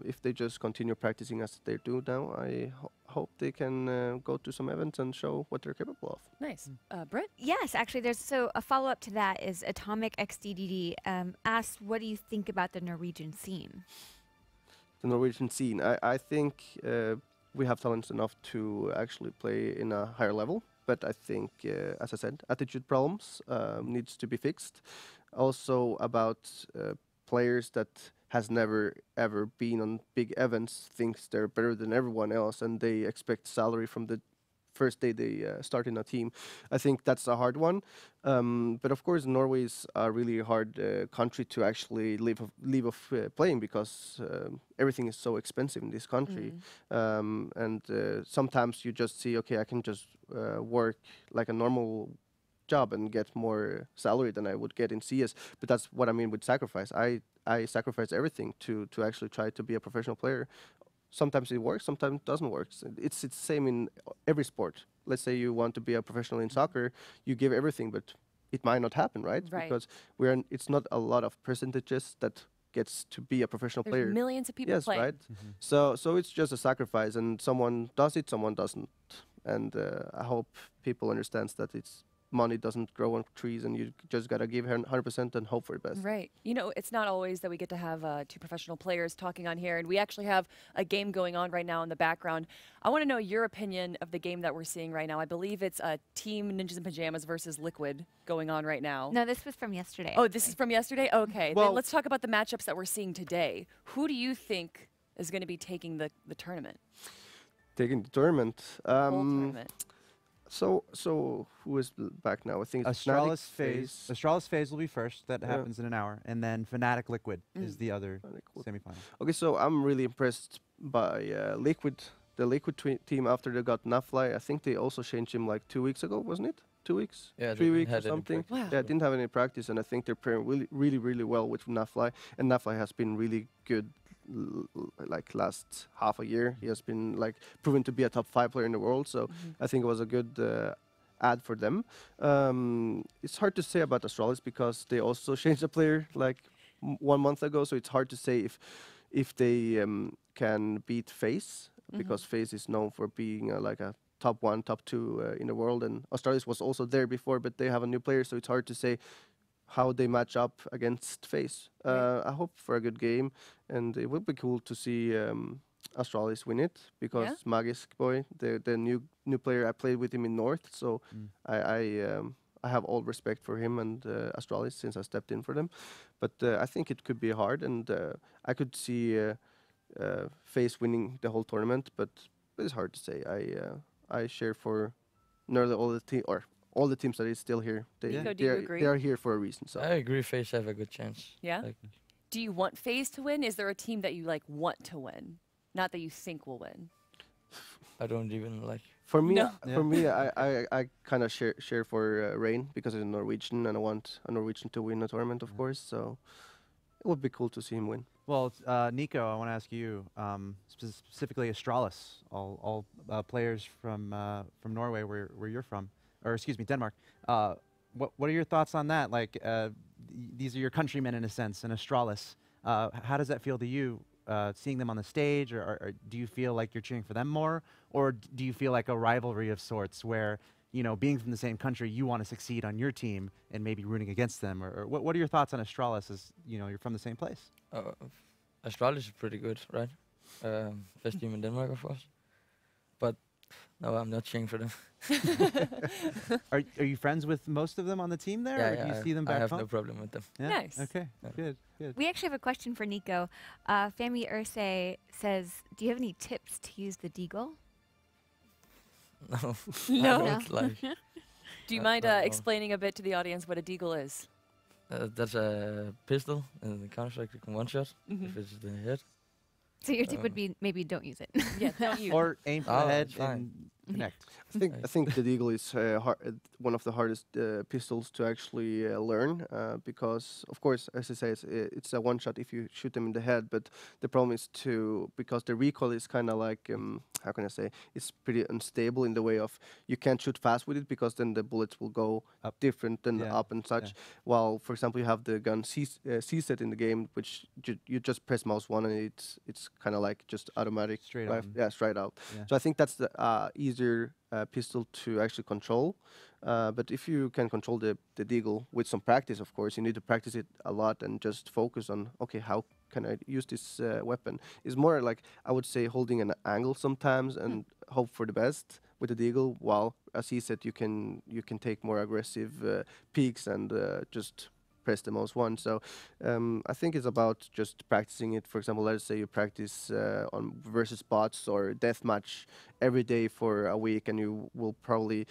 if they just continue practicing as they do now, I hope they can go to some events and show what they're capable of. Nice. Britt? Yes, actually, there's a follow-up to that is Atomic XDDD asked, what do you think about the Norwegian scene? The Norwegian scene, I think we have talents enough to actually play in a higher level. But I think, as I said, attitude problems needs to be fixed. Also about players that has never ever been on big events, thinks they're better than everyone else, and they expect salary from the first day they start in a team. I think that's a hard one. But of course, Norway is a really hard country to actually live off playing, because everything is so expensive in this country. And sometimes you just see, okay, I can just work like a normal job and get more salary than I would get in CS. But that's what I mean with sacrifice. I sacrifice everything to actually try to be a professional player. Sometimes it works, sometimes it doesn't work. It's the same in every sport. Let's say you want to be a professional in soccer, you give everything, but it might not happen, right? Because it's not a lot of percentages that gets to be a professional player. Millions of people playing. Right? So it's just a sacrifice, and someone does it, someone doesn't. And I hope people understands that money doesn't grow on trees, and you just gotta give 100% and hope for the best. Right. You know, it's not always that we get to have two professional players talking on here, and we actually have a game going on right now in the background. I want to know your opinion of the game that we're seeing right now. I believe it's Team Ninjas in Pajamas versus Liquid going on right now. No, this was from yesterday. Oh, this is from yesterday? Okay. Well, then let's talk about the matchups that we're seeing today. Who do you think is going to be taking the tournament? Taking the tournament? Whole tournament. So who is back now? I think it's Astralis FaZe. Astralis FaZe will be first. That happens in an hour, and then Fnatic Liquid is the other semifinal. Okay, so I'm really impressed by Liquid, the Liquid team after they got Nafly. I think they also changed him like 2 weeks ago, wasn't it? 2 weeks? Yeah, 3 weeks or something. Wow. Yeah, didn't have any practice, and I think they're playing really well with Nafly. And Nafly has been really good. Like last half a year, he has been like proven to be a top 5 player in the world. So I think it was a good ad for them. It's hard to say about Astralis because they also changed the player like 1 month ago. So it's hard to say if they can beat FaZe, because FaZe is known for being like a top 1, top 2 in the world, and Astralis was also there before, but they have a new player, so it's hard to say how they match up against FaZe. I hope for a good game, and it would be cool to see Astralis win it, because Magisk Boy, the new player, I played with him in North, so I have all respect for him and Astralis since I stepped in for them. But I think it could be hard, and I could see FaZe winning the whole tournament, but it's hard to say. I share for nearly all the all the teams that is still here. Nico, do you agree? They are here for a reason. So I agree. FaZe have a good chance. Yeah? Like, Do you want FaZe to win? Is there a team that you like want to win, not that you think will win? I don't even like. for me, No. I kind of share for Rain because he's a Norwegian and I want a Norwegian to win a tournament, of course. So it would be cool to see him win. Well, Nico, I want to ask you specifically Astralis, all players from Norway, where you're from, or excuse me, Denmark. What are your thoughts on that? Like, these are your countrymen in a sense, and Astralis. How does that feel to you, seeing them on the stage, or do you feel like you're cheering for them more, or do you feel like a rivalry of sorts where, you know, being from the same country, you want to succeed on your team and maybe rooting against them, or what are your thoughts on Astralis? As you know, you're from the same place. Astralis is pretty good, right? Best team in Denmark, of course. But no, I'm not cheering for them. Are you friends with most of them on the team there, or do you see them back I have home? no problem with them. Yeah? Nice. Okay. Yeah. Good. We actually have a question for Nico. Fami Urse says, do you have any tips to use the deagle? No. No. I don't like. Do you I mind don't know. explaining a bit to the audience what a deagle is? That's a pistol in the Counter-Strike. You can one-shot Mhm. if it's the head. So your tip would be maybe don't use it. Yeah, don't use. Or aim for Oh, the head that's fine. and connect. I think the Deagle is one of the hardest pistols to actually learn because, of course, as I say, it's a one shot if you shoot them in the head. But the problem is because the recoil is kind of like how can I say? It's pretty unstable in the way of you can't shoot fast with it because then the bullets will go Up. different than Yeah, up and such. yeah. While, for example, you have the gun C set in the game, which you just press mouse 1 and it's kind of like just automatic. Straight right? on. Yeah, straight out. Yeah. So I think that's the easier pistol to actually control. But if you can control the Deagle with some practice, of course, you need to practice it a lot and just focus on, okay, how can I use this weapon? It's more like, I would say, holding an angle sometimes and hope for the best with the Deagle, while, as he said, you can take more aggressive peaks and just press the mouse 1. So I think it's about just practicing it. For example, let's say you practice on versus bots or deathmatch every day for a week, and you will probably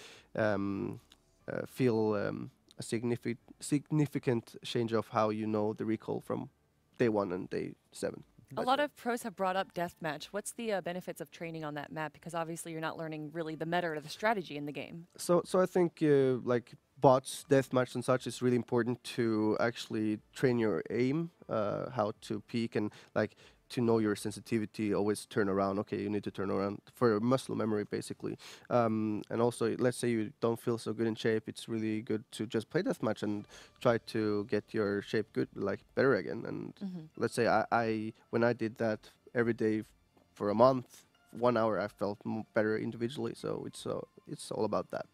feel a significant change of how you know the recoil from day 1 and day 7. A lot of pros have brought up deathmatch. What's the benefits of training on that map? Because obviously you're not learning really the meta or the strategy in the game. So I think like bots, deathmatch and such is really important to actually train your aim, how to peek and like to know your sensitivity, always turn around. Okay, you need to turn around for muscle memory, basically. And also, let's say you don't feel so good in shape, it's really good to just play deathmatch and try to get your shape good, like better again. And let's say when I did that every day for a month, 1 hour, I felt better individually. So it's all about that.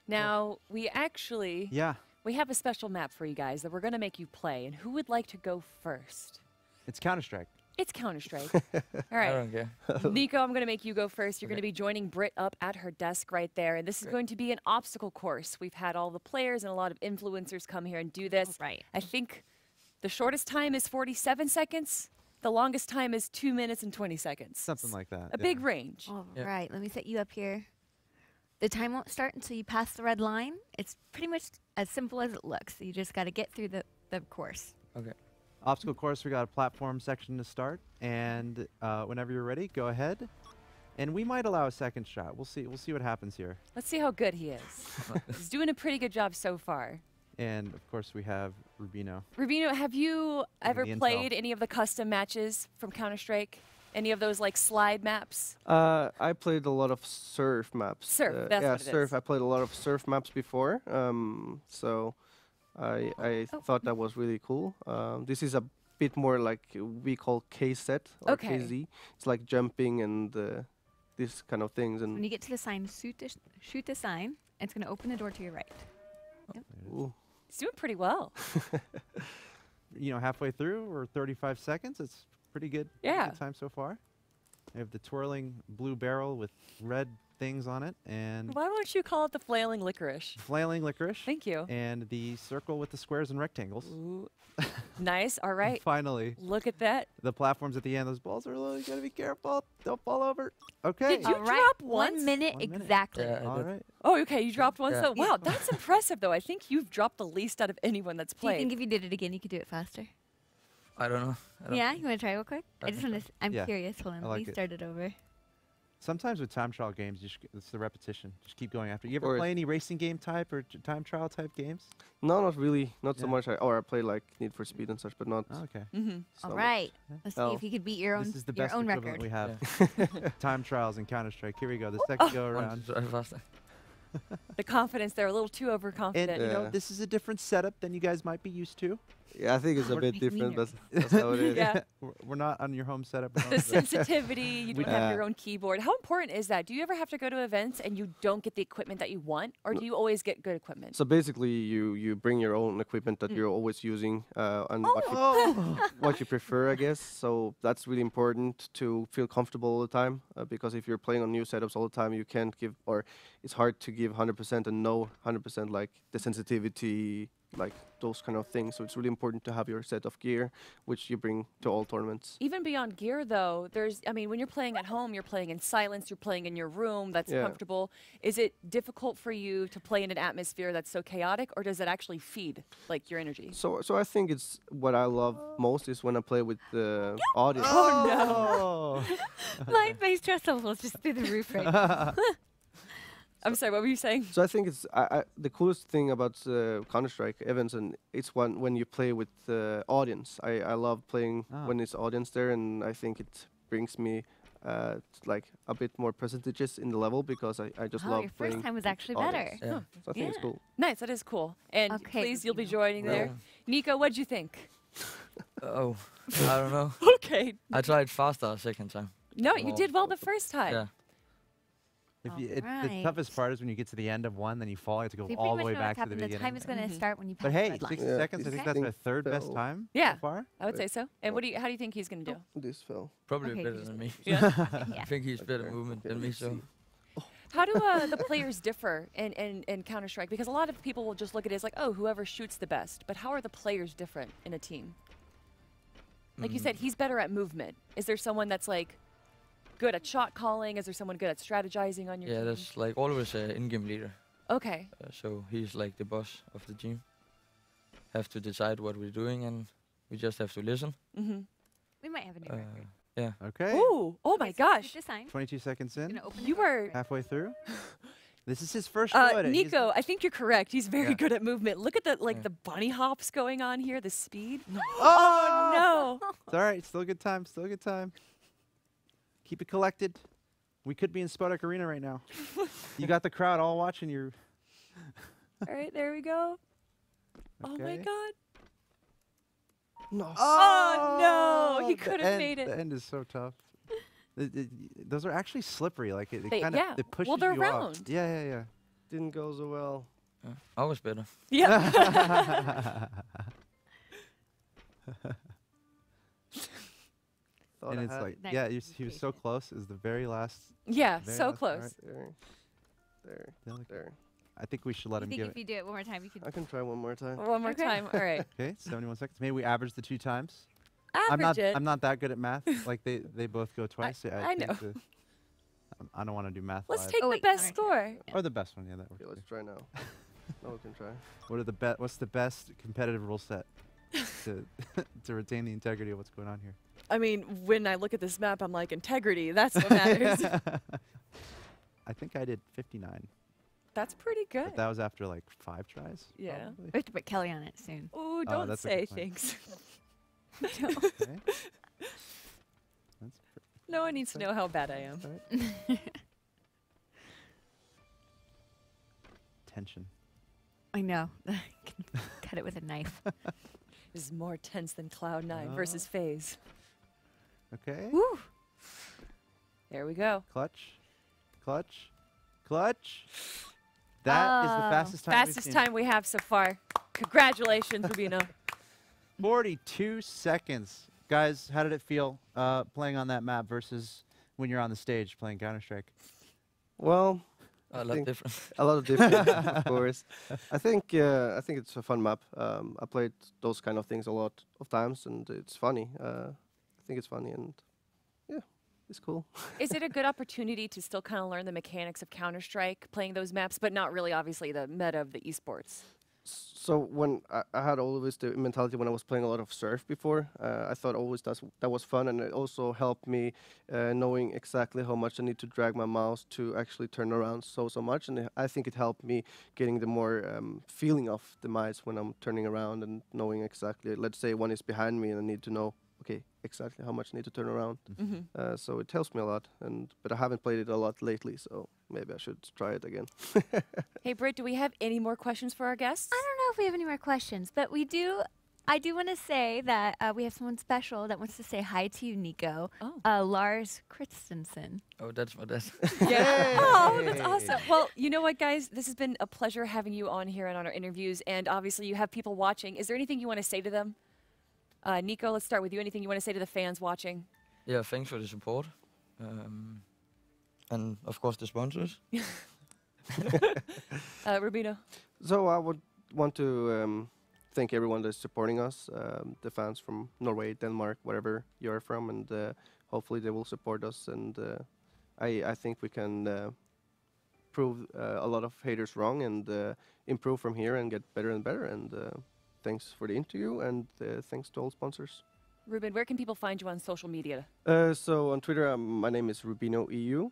Now, we actually we have a special map for you guys that we're going to make you play. And who would like to go first? It's Counter-Strike. It's Counter-Strike. All I right. don't care. Nico, I'm going to make you go first. You're going to be joining Britt up at her desk right there. And this is going to be an obstacle course. We've had all the players and a lot of influencers come here and do this. Right. I think the shortest time is 47 seconds. The longest time is 2 minutes and 20 seconds. Something like that. A big range. All Yeah. right, let me set you up here. The time won't start until you pass the red line. It's pretty much as simple as it looks. You just got to get through the course. Okay. Obstacle course, we got a platform section to start, and whenever you're ready, go ahead. And we might allow a second shot. We'll see. We'll see what happens here. Let's see how good he is. He's doing a pretty good job so far. And of course, we have Rubino. Rubino, have you ever the intel. played any of the custom matches from Counter-Strike? Any of those like slide maps? I played a lot of surf maps. Surf, that's yeah, what it surf. is. I played a lot of surf maps before. So I thought that was really cool. This is a bit more like we call K set or Okay. KZ. It's like jumping and these kind of things. When And you get to the sign, shoot the sign. It's going to open the door to your right. ooh. He's doing pretty well. You know, halfway through or 35 seconds. It's pretty good. Yeah. Good time so far. We have the twirling blue barrel with red things on it, and Why won't you call it the flailing licorice? flailing licorice. Thank you. And the circle with the squares and rectangles. Ooh. Nice. All right. Finally, Look at that. the platforms at the end. Those balls are really gotta be careful. Don't fall over. Okay. Did you All right, drop 1 once? minute 1 minute. exactly. Yeah, I All did. right. Oh, okay. You dropped once. Yeah. So wow, that's impressive though. I think you've dropped the least out of anyone that's Do you played. think if you did it again, you could do it faster? I don't know. I don't Yeah, you want to try real quick? I just want to. I'm Yeah, curious. Hold on, I let like me it. start it over. Sometimes with time trial games, it's the repetition. Just keep going after. You ever Or play any racing game type or time trial type games? No, not really. Not so Yeah. much. I play like Need for Speed and such, but not. Oh, okay. Mm-hmm. so All much. right, let's see Oh. if you could beat your own This is the your best own equivalent record. we have. Time trials in Counter-Strike. Here we go. The second go Want around. to try faster? The confidence there, a little too overconfident. And you know, Yeah. this is a different setup than you guys might be used to. Yeah, I think it's a bit Make me different, but nervous. that's how it is. Yeah. We're not on your home setup. We're on The the- sensitivity, you don't have Yeah. your own keyboard. How important is that? Do you ever have to go to events and you don't get the equipment that you want, or do you always get good equipment? So basically, you bring your own equipment that you're always using and Oh. what you prefer, I guess. So that's really important to feel comfortable all the time because if you're playing on new setups all the time, you can't give, or it's hard to give 100% and know 100% like the sensitivity, like those kind of things. So it's really important to have your set of gear, which you bring to all tournaments. Even beyond gear, though, I mean, when you're playing at home, you're playing in silence, you're playing in your room that's Yeah. comfortable. Is it difficult for you to play in an atmosphere that's so chaotic, or does it actually feed, like, your energy? So I think it's what I love most is when I play with the audience. Oh, My stress level is just through the roof right now. I'm sorry, what were you saying? So I think it's the coolest thing about Counter-Strike events, and it's when you play with the audience. I love playing Ah. when it's audience there, and I think it brings me like a bit more percentages in the level because I just Oh, love your playing. first time was with actually audience. better. Yeah. So I think it's Yeah. cool. Nice, that is cool. And Okay, please, you'll be Nico. joining there. Yeah. Nico, what'd you think? Oh, I don't know. Okay. I tried faster second time. No, you Well, did well the first time. Yeah. the Alright. toughest part is when you get to the end of one, then you fall. You have to go We all pretty the much way know back what's to the happened. The beginning. time is going to start when you pass But hey, the red line. 60 Yeah, seconds. I think I that's our think third best fell. time Yeah. so far. I would say so. And how do you think he's going to do? This fell. Probably Okay, better just than me. Yeah. Yeah. I think he's better Okay. movement Okay, than me, let's so. see. How do the players differ in Counter-Strike? Because a lot of people will just look at it as like, oh, whoever shoots the best. But how are the players different in a team? Like you said, he's better at movement. Is there someone that's like good at shot calling? Is there someone good at strategizing on your Yeah, team? there's like always an in-game leader. Okay. So he's like the boss of the team. Have to decide what we're doing, and we just have to listen. Mm-hmm. We might have a new record. Yeah. Okay. Ooh, oh my Okay, so gosh. This time, 22 seconds in. gonna open the You door were, for it. Halfway through. This is his first shot at it. He's- Nico, I think you're correct. He's very Yeah. good at movement. Look at the Yeah. the bunny hops going on here, the speed. Oh, No. It's all right. Still a good time. Still a good time. Keep it collected. We could be in Spodek Arena right now. You got the crowd all watching you. All right, there we go. Oh my Okay. God. No. Oh, no, he the could have end- made it. The end is so tough. Those are actually slippery. Like it They- kind of yeah. it pushes Well, they're you off. round. Yeah, yeah, Didn't go so well. I was better. Yeah. yeah. Thought And I it's had like, it. Nice yeah, he was so patient. close. Is the very last. Yeah, Very so last close. part. There, Yeah, look- there. I think we should let You him think give if it. you do it one more time, you could I can try one more time. One more Okay. time. All right. Okay, 71 seconds. Maybe we average the 2 times. Average it. I'm not that good at math. Like they both go twice. I know. think I don't want to do math Let's live. take Oh, the wait, best alright. score. Or the best one. Yeah, that works. Okay, let's try now. Now we can try. What's the best competitive rule set to to retain the integrity of what's going on here? I mean, when I look at this map, I'm like, integrity, that's what matters. I think I did 59, That's pretty good. but that was after like 5 tries. Yeah. probably. we have to put Kelly on it soon. Ooh, don't that's a say good point. things. Okay. That's No one needs to know how bad I am. right. Tension. I know. Can cut it with a knife. This is more tense than Cloud9 Oh. versus FaZe. Okay. Woo! There we go. Clutch. Clutch. Clutch. That is the Oh. fastest time. we've Fastest seen. time we have so far. Congratulations, Rubino. 42 seconds. Guys, how did it feel playing on that map versus when you're on the stage playing Counter-Strike? Well, A lot different. a lot of different, of course. I think it's a fun map. I played those kind of things a lot of times, and it's funny. I think it's funny, and yeah, it's cool. Is it a good opportunity to still kind of learn the mechanics of Counter-Strike, playing those maps, but not really, obviously, the meta of the esports? So when I had always the mentality when I was playing a lot of Surf before, I thought always that was fun, and it also helped me knowing exactly how much I need to drag my mouse to actually turn around so much, and I think it helped me getting the more feeling of the mice when I'm turning around and knowing exactly. Let's say one is behind me, and I need to know exactly how much I need to turn around. So it helps me a lot, but I haven't played it a lot lately, so maybe I should try it again. Hey, Britt, do we have any more questions for our guests? I don't know if we have any more questions, but we do. I do want to say that we have someone special that wants to say hi to you, Nico. Lars Christensen. Oh, that's what that's. Yeah. Oh, that's awesome. Well, you know what, guys? This has been a pleasure having you on here and on our interviews, and obviously you have people watching. Is there anything you want to say to them? Nico, let's start with you. Anything you want to say to the fans watching? Yeah, thanks for the support. And of course the sponsors. Rubino? So I would want to thank everyone that's supporting us, the fans from Norway, Denmark, wherever you're from, and hopefully they will support us. And I think we can prove a lot of haters wrong and improve from here and get better and better. And thanks for the interview, and thanks to all sponsors. Ruben, where can people find you on social media? So on Twitter, my name is RubinoEU.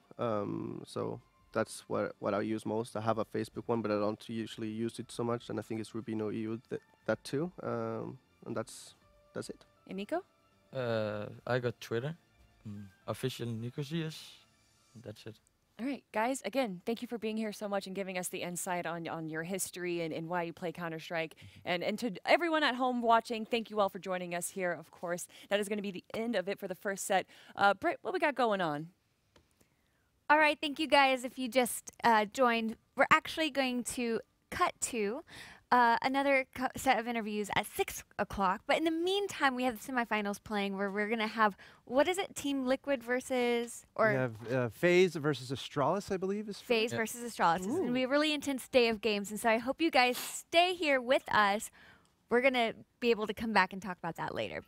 So that's what I use most. I have a Facebook one, but I don't usually use it so much, and I think it's RubinoEU that too. And that's it. And Nico? I got Twitter, official Nico CS. That's it. All right, guys, again, thank you for being here so much and giving us the insight on your history and why you play Counter-Strike. And to everyone at home watching, thank you all for joining us here, of course. That is going to be the end of it for the first set. Britt, what we got going on? All right, thank you guys. If you just joined, we're actually going to cut to another set of interviews at 6 o'clock. But in the meantime, we have the semifinals playing where we're going to have, what is it, Team Liquid versus? Or We have FaZe versus Astralis, I believe. Is FaZe versus Astralis. It's going to be a really intense day of games. And so I hope you guys stay here with us. We're going to be able to come back and talk about that later.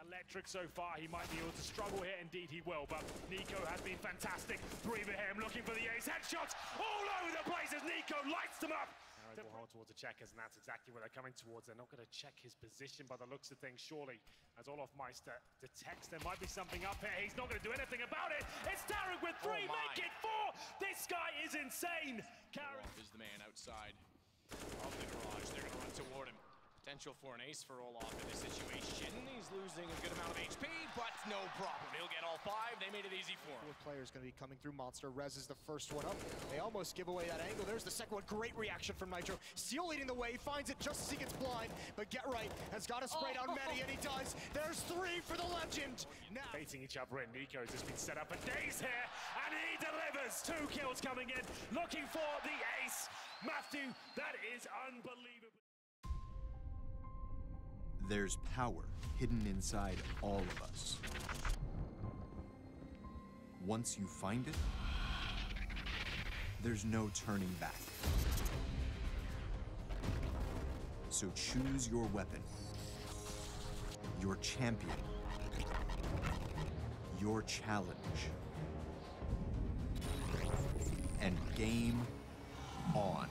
Electric so far, he might be able to struggle here, indeed he will, but Nico has been fantastic. Breather him, looking for the ace, headshots all over the place as Nico lights them up. Will hold towards the checkers, and that's exactly where they're coming towards. They're not going to check his position by the looks of things, surely, as Olaf Meister detects there might be something up here. He's not going to do anything about it. It's Tarek with 3, make it 4. This guy is insane. Olaf is the man outside of the garage. They're going to run toward him. Potential for an ace for Olaf in this situation. He's losing a good amount of HP, but no problem. He'll get all 5. They made it easy for him. Fourth player is going to be coming through. Monster Rez is the first one up. They almost give away that angle. There's the second one. Great reaction from Nitro. Seal leading the way, finds it just as he gets blind, but Get Right has got a spray down many, and he does. There's 3 for the legend. Now Baiting each other in. Nico's just been set up for days here, and he delivers. 2 kills coming in, looking for the ace. Matthew, that is unbelievable. There's power hidden inside all of us. Once you find it, there's no turning back. So choose your weapon, your champion, your challenge, and game on.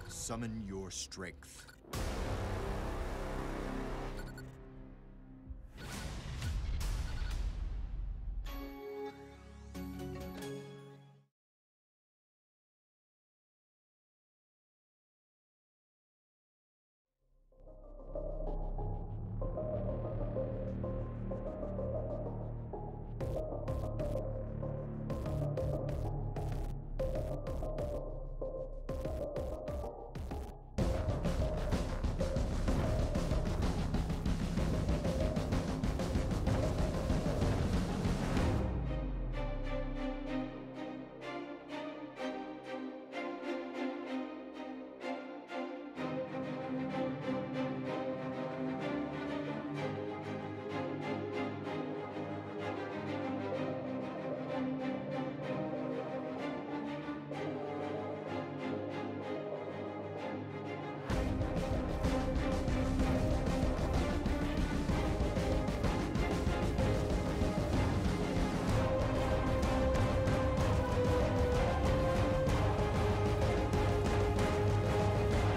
Summon your strength.